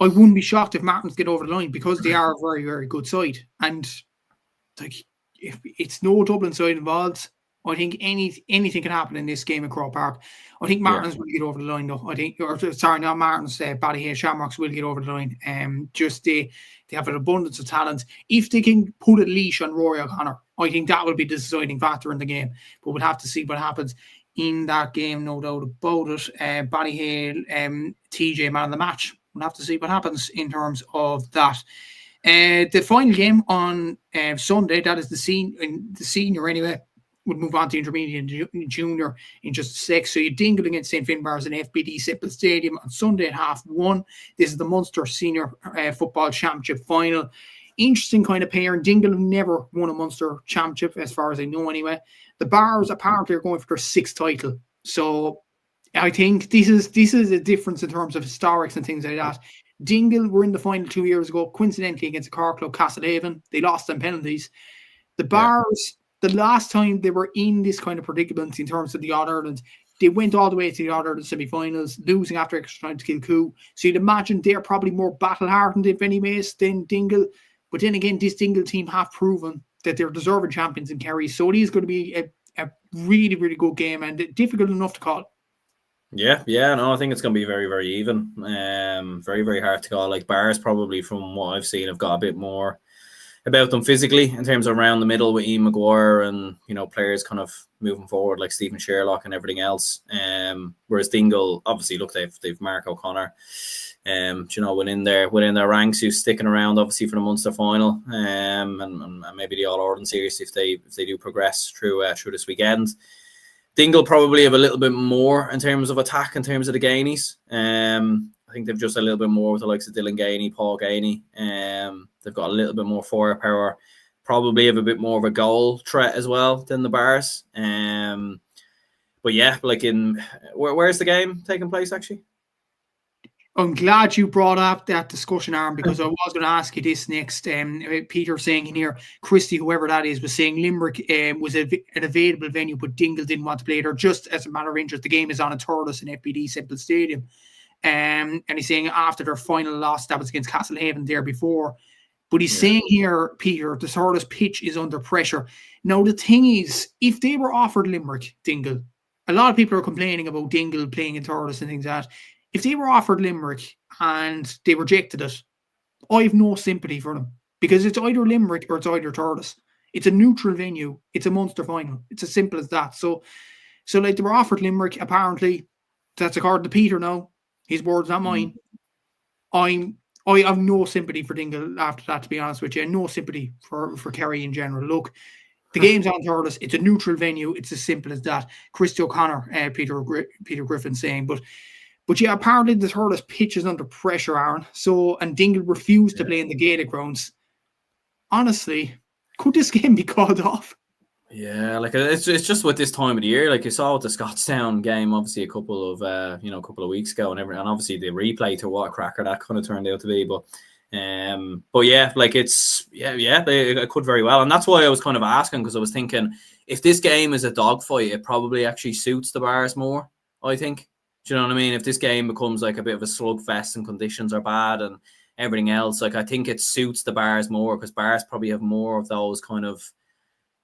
I wouldn't be shocked if Martins get over the line, because they are a very, very good side. And like, if it's no Dublin side involved, I think anything can happen in this game in Croke Park. I think Martins will get over the line, though. Not Martins. Ballyhale Shamrocks will get over the line. They have an abundance of talent. If they can put a leash on Rory O'Connor, I think that will be the deciding factor in the game. But we'll have to see what happens in that game, no doubt about it. Ballyhale, TJ man of the match. We'll have to see what happens in terms of that. The final game on Sunday, that is the senior anyway. We'll move on to intermediate and junior in just a sec. So you Dingle against St. Finbarrs in FBD Sippel Stadium on Sunday at 1:30. This is the Munster Senior Football Championship final. Interesting kind of pair. Dingle have never won a Munster Championship, as far as I know anyway. The Bars apparently are going for their 6th title. So I think this is a difference in terms of historics and things like that. Dingle were in the final 2 years ago, coincidentally against a Cork club, Castlehaven. They lost on penalties. The Bars... The last time they were in this kind of predicament in terms of the All-Ireland, they went all the way to the All-Ireland semi-finals, losing after extra time to Kilcoo. So you'd imagine they're probably more battle-hardened, if any ways, than Dingle. But then again, this Dingle team have proven that they're deserving champions in Kerry. So it is going to be a really, really good game, and difficult enough to call. Yeah, no, I think it's going to be very, very even. Very, very hard to call. Like, Bars probably, from what I've seen, have got a bit more about them physically in terms of around the middle with Ian Maguire and players kind of moving forward like Stephen Sherlock and everything else. Whereas Dingle, obviously, look, they've Mark O'Connor, within their ranks, who's sticking around obviously for the Munster Final, and maybe the All-Ireland series if they do progress through this weekend. Dingle probably have a little bit more in terms of attack, in terms of the Gainies. I think they've just a little bit more with the likes of Dylan Gainey, Paul Gainey. They've got a little bit more firepower. probably have a bit more of a goal threat as well than the Bars. But yeah, like where's the game taking place actually? I'm glad you brought up that discussion, Aaron, because I was going to ask you this next. Peter saying in here, Christie, whoever that is, was saying Limerick was an available venue, but Dingle didn't want to play there. Just as a matter of interest, the game is on a Thurles in FBD Semple Stadium. And he's saying after their final loss, that was against Castlehaven there before. But he's saying here, Peter, the Thurles pitch is under pressure. Now, the thing is, if they were offered Limerick, Dingle, a lot of people are complaining about Dingle playing in Thurles and things like that. If they were offered Limerick and they rejected it, I have no sympathy for them because it's either Limerick or it's either Thurles. It's a neutral venue. It's a Munster Final. It's as simple as that. So like they were offered Limerick, apparently, that's according to Peter now. His words, not mine. I have no sympathy for Dingle after that, to be honest with you. No sympathy for Kerry in general. Look, the game's on Thurles. It's a neutral venue. It's as simple as that. Christy O'Connor, Peter Griffin saying, But yeah, apparently the Thurles pitch is under pressure, Aaron. So, and Dingle refused to play in the Gaelic grounds. Honestly, could this game be called off? Yeah, like it's just with this time of the year, like you saw with the Scottstown game, obviously a couple of weeks ago, and obviously the replay to what a cracker that kind of turned out to be. But yeah, like it could very well, and that's why I was kind of asking, because I was thinking if this game is a dogfight, it probably actually suits the Bars more, I think. Do you know what I mean? If this game becomes like a bit of a slugfest and conditions are bad and everything else, like I think it suits the Bars more, because Bars probably have more of those kind of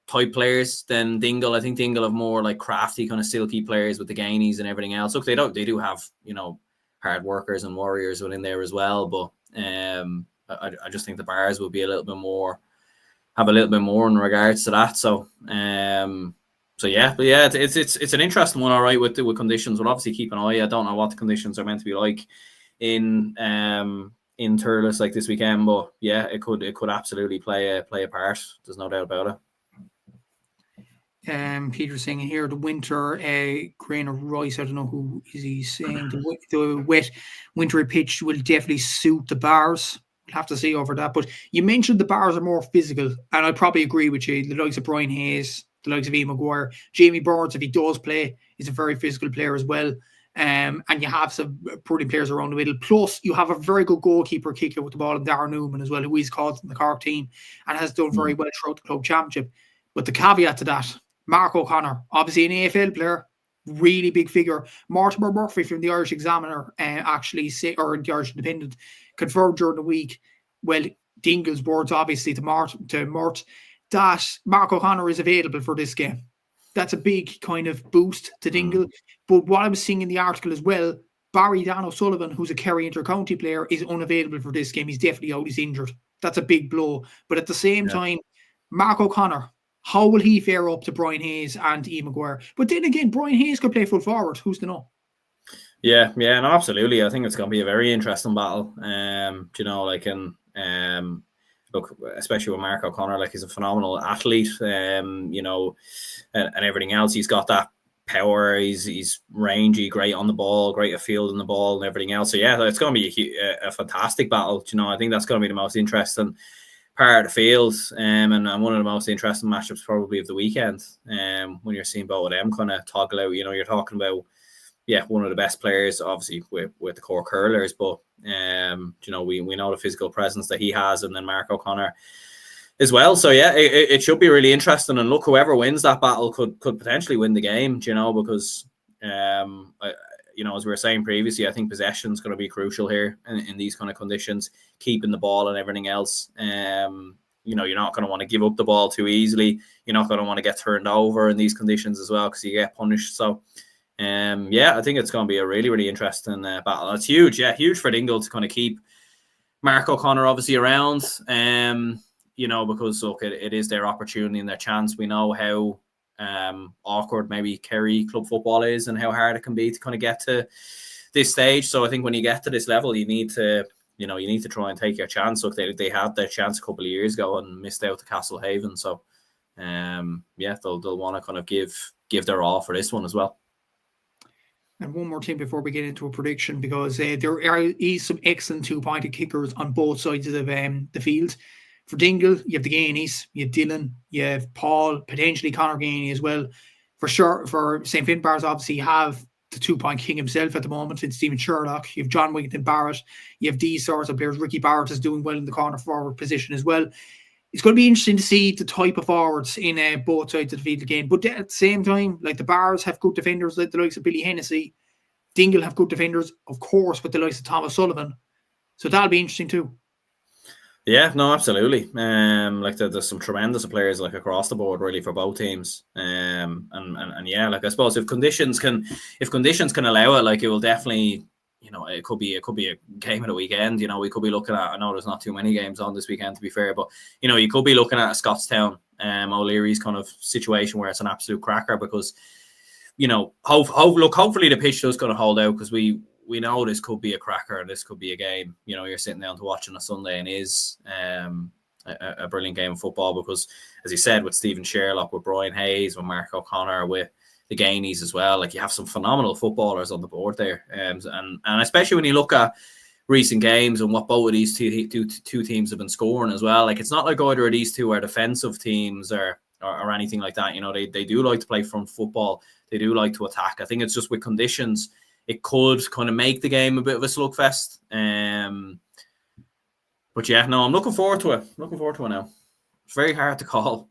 type players than Dingle. I think Dingle have more like crafty, kind of silky players with the Gainies and everything else. Look, they do have, hard workers and warriors within there as well, but I just think the Bars will be have a little bit more in regards to that. So yeah, but yeah, it's an interesting one, all right, with conditions. We'll obviously keep an eye. I don't know what the conditions are meant to be like in Thurles like this weekend, but yeah, it could absolutely play a part. There's no doubt about it. Peter's saying here the winter grain of rice. I don't know who is he saying. The wet wintry pitch will definitely suit the Bars. We'll have to see over that. But you mentioned the Bars are more physical, and I probably agree with you. The likes of Brian Hayes, the likes of Ian Maguire, Jamie Burns, if he does play, is a very physical player as well. And you have some pretty players around the middle. Plus, you have a very good goalkeeper kicker with the ball in Darren Newman as well, who he's called from the Cork team and has done very well throughout the club championship. But the caveat to that, Mark O'Connor, obviously an AFL player, really big figure. Mortimer Murphy from the Irish Examiner or the Irish Independent confirmed during the week, well, Dingle's words obviously to Mort, that Mark O'Connor is available for this game. That's a big kind of boost to Dingle. But what I was seeing in the article as well, Barry Dan O'Sullivan, who's a Kerry inter-county player, is unavailable for this game. He's definitely out. He's injured. That's a big blow. But at the same time, Mark O'Connor, how will he fare up to Brian Hayes and Ian Maguire? But then again, Brian Hayes could play full forward. Who's to know? Yeah, no, absolutely. I think it's going to be a very interesting battle. Look, especially with Mark O'Connor, like he's a phenomenal athlete, and everything else. He's got that power. He's rangy, great on the ball, great at fielding the ball, and everything else. So yeah, it's going to be a fantastic battle. I think that's going to be the most interesting part of the field, and one of the most interesting matchups probably of the weekend. When you're seeing both of them kind of toggle out, you're talking about one of the best players, obviously with the Cork hurlers, but we know the physical presence that he has, and then Mark O'Connor as well. So yeah, it should be really interesting. And look, whoever wins that battle could potentially win the game. Because as we were saying previously, I think possession is going to be crucial here in these kind of conditions, keeping the ball and everything else. You're not going to want to give up the ball too easily. You're not going to want to get turned over in these conditions as well, because you get punished. So I think it's going to be a really, really interesting battle. It's huge, huge for Dingle to kind of keep Mark O'Connor obviously around, because look, it is their opportunity and their chance. We know how awkward maybe Kerry club football is and how hard it can be to kind of get to this stage. So I think when you get to this level, you need to try and take your chance. Look, they had their chance a couple of years ago and missed out to Castlehaven. So they'll want to kind of give their all for this one as well. And one more thing before we get into a prediction, because there is some excellent two-pointed kickers on both sides of the field. For Dingle, you have the Gainies, you have Dylan, you have Paul, potentially Conor Gainey as well. For sure, for St. Finbarrs, obviously, you have the 2-point king himself at the moment in Stephen Sherlock. You have John Wigginton Barrett. You have these sorts of players. Ricky Barrett is doing well in the corner forward position as well. It's going to be interesting to see the type of forwards in both sides of the field again. But at the same time, like the Bars have good defenders like the likes of Billy Hennessy. Dingle have good defenders, of course, with the likes of Thomas Sullivan. So that'll be interesting too. Yeah, no, absolutely. Like there's some tremendous players like across the board, really, for both teams. And yeah, like I suppose if conditions can allow it, like it will definitely, you know, it could be a game of the weekend. You know, we could be looking at. I know there's not too many games on this weekend, to be fair, but you know, you could be looking at a Scottstown, O'Leary's kind of situation where it's an absolute cracker because, you know, hopefully the pitch is going to hold out because we know this could be a cracker and this could be a game. You know, you're sitting down to watch on a Sunday and is a brilliant game of football because, as you said, with Stephen Sherlock, with Brian Hayes, with Mark O'Connor, with the Gainies as well, like you have some phenomenal footballers on the board there. And especially when you look at recent games and what both of these two teams have been scoring as well. Like it's not like either of these two are defensive teams or anything like that. You know, they do like to play front football. They do like to attack. I think it's just with conditions, it could kind of make the game a bit of a slugfest. But yeah, no, I'm looking forward to it. Now. It's very hard to call.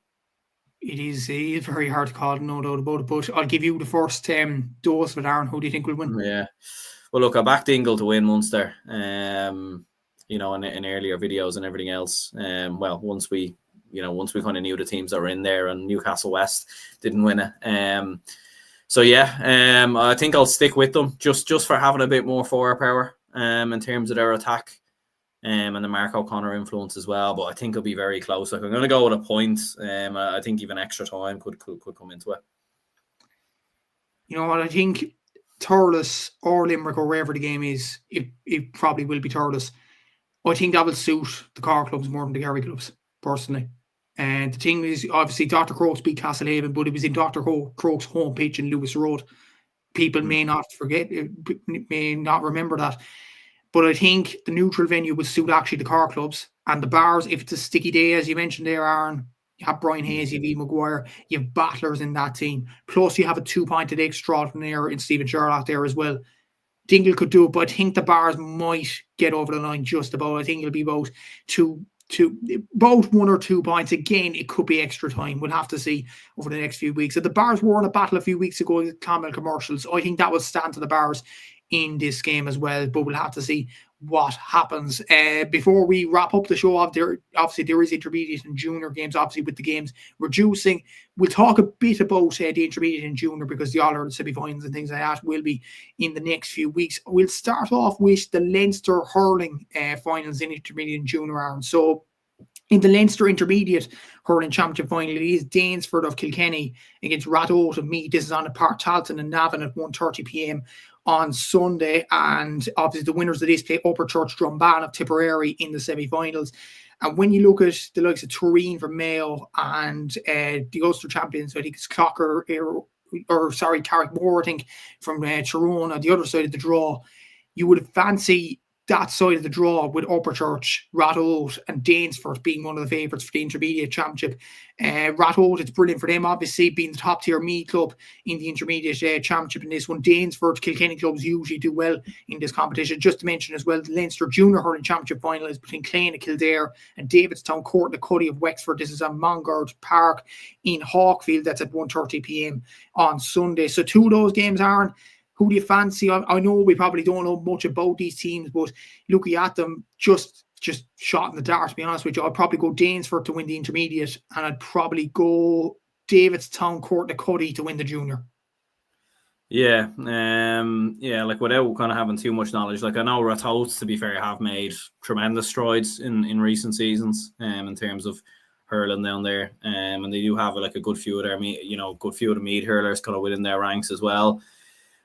It is very hard to call, no doubt about it. But I'll give you the first dose with Aaron. Who do you think will win? Yeah. Well, look, I backed Dingle to win Munster, you know, in earlier videos and everything else. Well, once we kind of knew the teams that were in there and Newcastle West didn't win it. So yeah, I think I'll stick with them just for having a bit more firepower in terms of their attack and the Mark O'Connor influence as well. But I think it'll be very close. Like I'm going to go with a point. I think even extra time could come into it. You know what? I think Thurles or Limerick or wherever the game is, it probably will be Thurles. I think that will suit the Cork clubs more than the Kerry clubs, personally. And the thing is, obviously, Dr. Croke's beat Castlehaven, but it was in Dr. Croke's home pitch in Lewis Road. People may not remember that. But I think the neutral venue will suit actually the Cork clubs. And the Bars, if it's a sticky day, as you mentioned there, Aaron, you have Brian Hayes, you have Ian Maguire, you have battlers in that team. Plus, you have a 2-pointed extraordinaire in Stephen Sherlock there as well. Dingle could do it, but I think the Bars might get over the line just about. I think it'll be about both 1 or 2 points. Again, it could be extra time. We'll have to see over the next few weeks. So the Bars were in a battle a few weeks ago with Clonmel Commercials. I think that will stand to the Bars in this game as well, but we'll have to see what happens. Before we wrap up the show, obviously there is intermediate and junior games, obviously with the games reducing. We'll talk a bit about the intermediate and junior because the All-Ireland semi-finals and things like that will be in the next few weeks. We'll start off with the Leinster Hurling finals in intermediate and junior round. So in the Leinster Intermediate Hurling Championship Final, it is Danesford of Kilkenny against Rathode of Meath. This is on at Park Talton and Navan at 1:30 p.m. on Sunday. And obviously the winners of this play Upper Church Drumban of Tipperary in the semi-finals. And when you look at the likes of Turin from Mayo and the Ulster champions, I think it's Carrick Moore, I think, from Tyrone on the other side of the draw, you would fancy that side of the draw with Upper Church, Rathode and Danesford being one of the favourites for the Intermediate Championship. Rathode, it's brilliant for them, obviously, being the top tier Meath club in the Intermediate Championship in this one. Danesford, Kilkenny clubs usually do well in this competition. Just to mention as well, the Leinster Junior Hurling Championship final is between Clane of Kildare and Davidstown Court and the Cuddy of Wexford. This is on Mongard Park in Hawkfield. That's at 1:30 p.m. on Sunday. So two of those games, Aaron, who do you fancy? I know we probably don't know much about these teams, but looking at them, just shot in the dark, to be honest with you, I'd probably go Danesford to win the intermediate, and I'd probably go Davidstown Court the Cuddy to win the junior. Yeah, like without kind of having too much knowledge, like I know Rathode, to be fair, have made tremendous strides in recent seasons in terms of hurling down there, and they do have like a good few of their the Meath hurlers kind of within their ranks as well.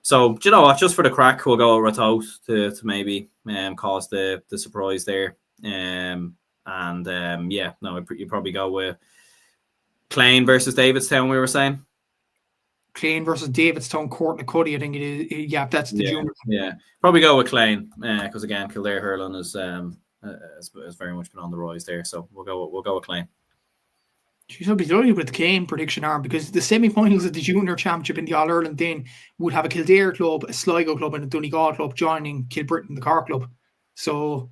So, you know what, just for the crack, we'll go with Rathode to maybe cause the surprise there. You probably go with Clane versus Davidstown, we were saying. Clane versus Davidstown Court and the Cuddy, I think it is. Yeah, that's the junior. Yeah, probably go with Clane because, again, Kildare hurling has has very much been on the rise there. So we'll go with Clane. She's be delighted with the Clane prediction, Aaron, because the semi-finals of the Junior Championship in the All-Ireland then would have a Kildare club, a Sligo club, and a Donegal club joining Kilbrittain, the Cork club. So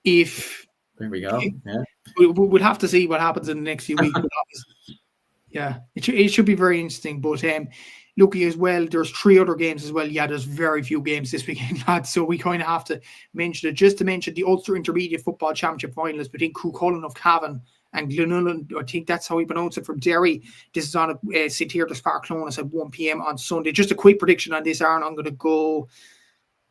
if there we go, yeah, we'll have to see what happens in the next few weeks. Yeah, it should be very interesting. But looking as well, there's 3 other games as well. Yeah, there's very few games this weekend, lads. So we kind of have to mention it. Just to mention the Ulster Intermediate Football Championship finals between Cúilín of Cavan and Glenullen, I think that's how we pronounce it, from Derry. This is on St. Hearders Park, Clones at 1 p.m. on Sunday. Just a quick prediction on this, Aaron. I'm going to go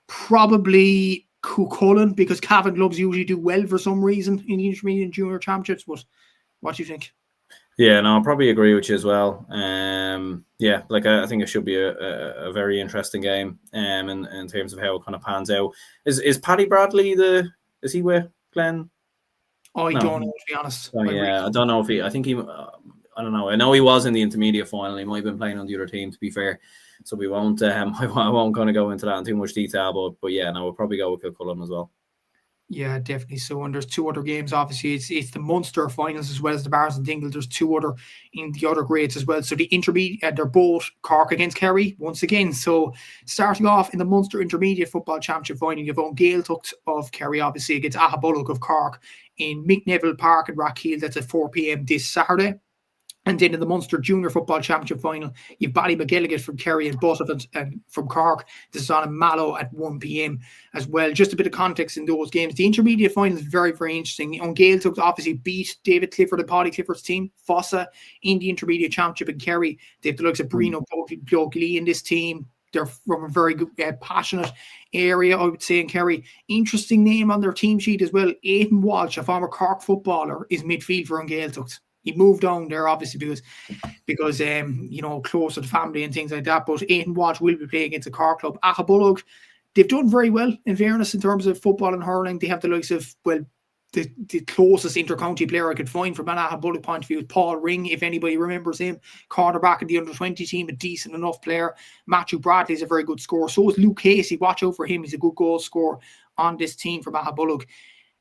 probably Cúilín, because Cavan clubs usually do well for some reason in the Intermediate and Junior Championships. But what do you think? Yeah, no, I'll probably agree with you as well. Yeah, like I think it should be a very interesting game in terms of how it kind of pans out. Is Paddy Bradley is he with Glenn? I don't know, to be honest. Oh, yeah, I don't know if I think he, I don't know. I know he was in the intermediate final. He might have been playing on the other team, to be fair. So we won't, I won't kind of go into that in too much detail. But yeah, no, we'll probably go with Cúilín as well. Yeah, definitely. So, and there's 2 other games. Obviously, it's the Munster finals as well as the Bars and Dingle. There's 2 other in the other grades as well. So the intermediate, they're both Cork against Kerry once again. So starting off in the Munster Intermediate Football Championship final, you've got Gaeltacht of Kerry, obviously, against Athy of Cork in McNeville Park in Rockhill. That's at 4 p.m. this Saturday. And then in the Munster Junior Football Championship final, you've Ballymcgilligan from Kerry and Boden from Cork. This is on in Mallow at 1 p.m. as well. Just a bit of context in those games. The intermediate final is very, very interesting. Gaeltacht obviously beat David Clifford and Paddy Clifford's team, Fossa, in the Intermediate Championship in Kerry. They have the likes of Brino Cúilín in this team. They're from a very good, passionate area, I would say, in Kerry. Interesting name on their team sheet as well. Aidan Walsh, a former Cork footballer, is midfield for Gaeltacht. He moved on there, obviously, because close to the family and things like that. But Aidan Walsh will be playing against the Cork club. Athy, they've done very well, in fairness, in terms of football and hurling. They have the likes of, the closest inter-county player I could find from an Athy point of view is Paul Ring, if anybody remembers him. Quarterback in the under-20 team, a decent enough player. Matthew Bradley is a very good scorer. So is Luke Casey. Watch out for him. He's a good goal scorer on this team from Athy.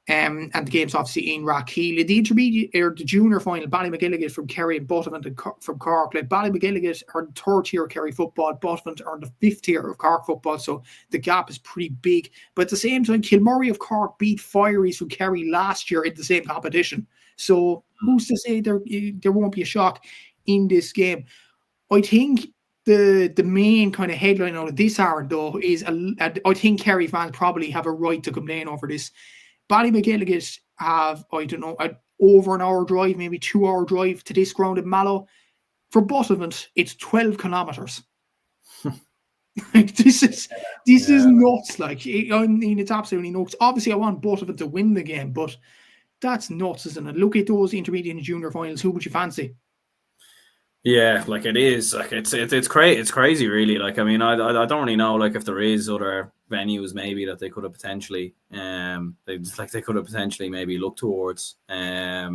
And the game's obviously in Rockhill. The intermediate or the junior final, Ballymcgilligan from Kerry and Boden from Cork. Like Ballymcgilligan are the 3rd tier of Kerry football, Boden are the 5th tier of Cork football, so the gap is pretty big. But at the same time, Kilmurray of Cork beat Fieries from Kerry last year in the same competition. So who's to say there won't be a shock in this game? I think the main kind of headline out of this hour, though, is I think Kerry fans probably have a right to complain over this. Ballymcgilligan have, I don't know, over an hour drive, maybe 2-hour drive to this ground in Mallow. For Boden, it's 12 kilometres. This is nuts. I mean, it's absolutely nuts. Obviously, I want Boden to win the game, but that's nuts, isn't it? Look at those intermediate and junior finals. Who would you fancy? Yeah, like it is. Like it's crazy. It's crazy, really. Like, I mean, I don't really know. Like, if there is other venues maybe that they could have potentially maybe look towards. Yeah,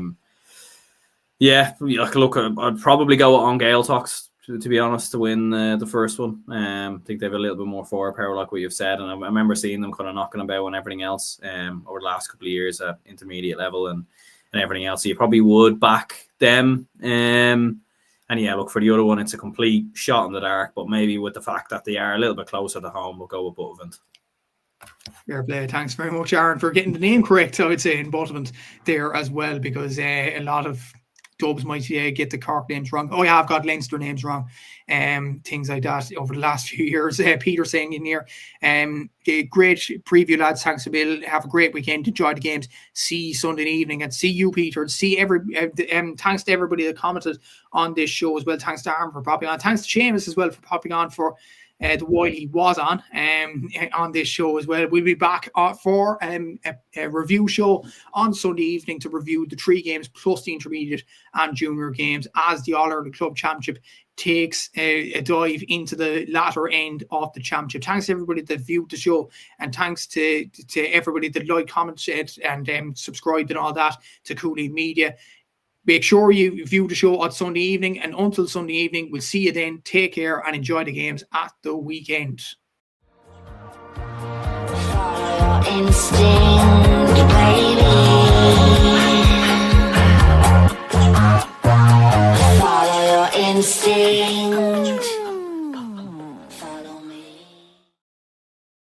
look, I'd probably go on Gaeltacht to be honest, to win the first one. I think they have a little bit more firepower, like what you've said, and I remember seeing them kind of knocking about and everything else over the last couple of years at intermediate level and everything else. So you probably would back them. And yeah, look, for the other one, it's a complete shot in the dark, but maybe with the fact that they are a little bit closer to home, we'll go with Boden. Fair play. Thanks very much, Aaron, for getting the name correct, I would say, in Boden there as well, because a lot of Dubs might get the Cork names wrong. Oh yeah, I've got Leinster names wrong. Things like that over the last few years. Peter saying in here, great preview, lads. Thanks a million. Have a great weekend. Enjoy the games. See you Sunday evening, and see you, Peter. And see thanks to everybody that commented on this show as well. Thanks to Aaron for popping on. Thanks to Seamus as well for popping on for the while he was on this show as well. We'll be back for a review show on Sunday evening to review the 3 games plus the intermediate and junior games as the All-Ireland Club Championship takes a dive into the latter end of the championship. Thanks to everybody that viewed the show, and thanks to everybody that liked, commented and subscribed and all that to Cúilín Media. Make sure you view the show on Sunday evening, and until Sunday evening, we'll see you then. Take care and enjoy the games at the weekend. instinct, baby.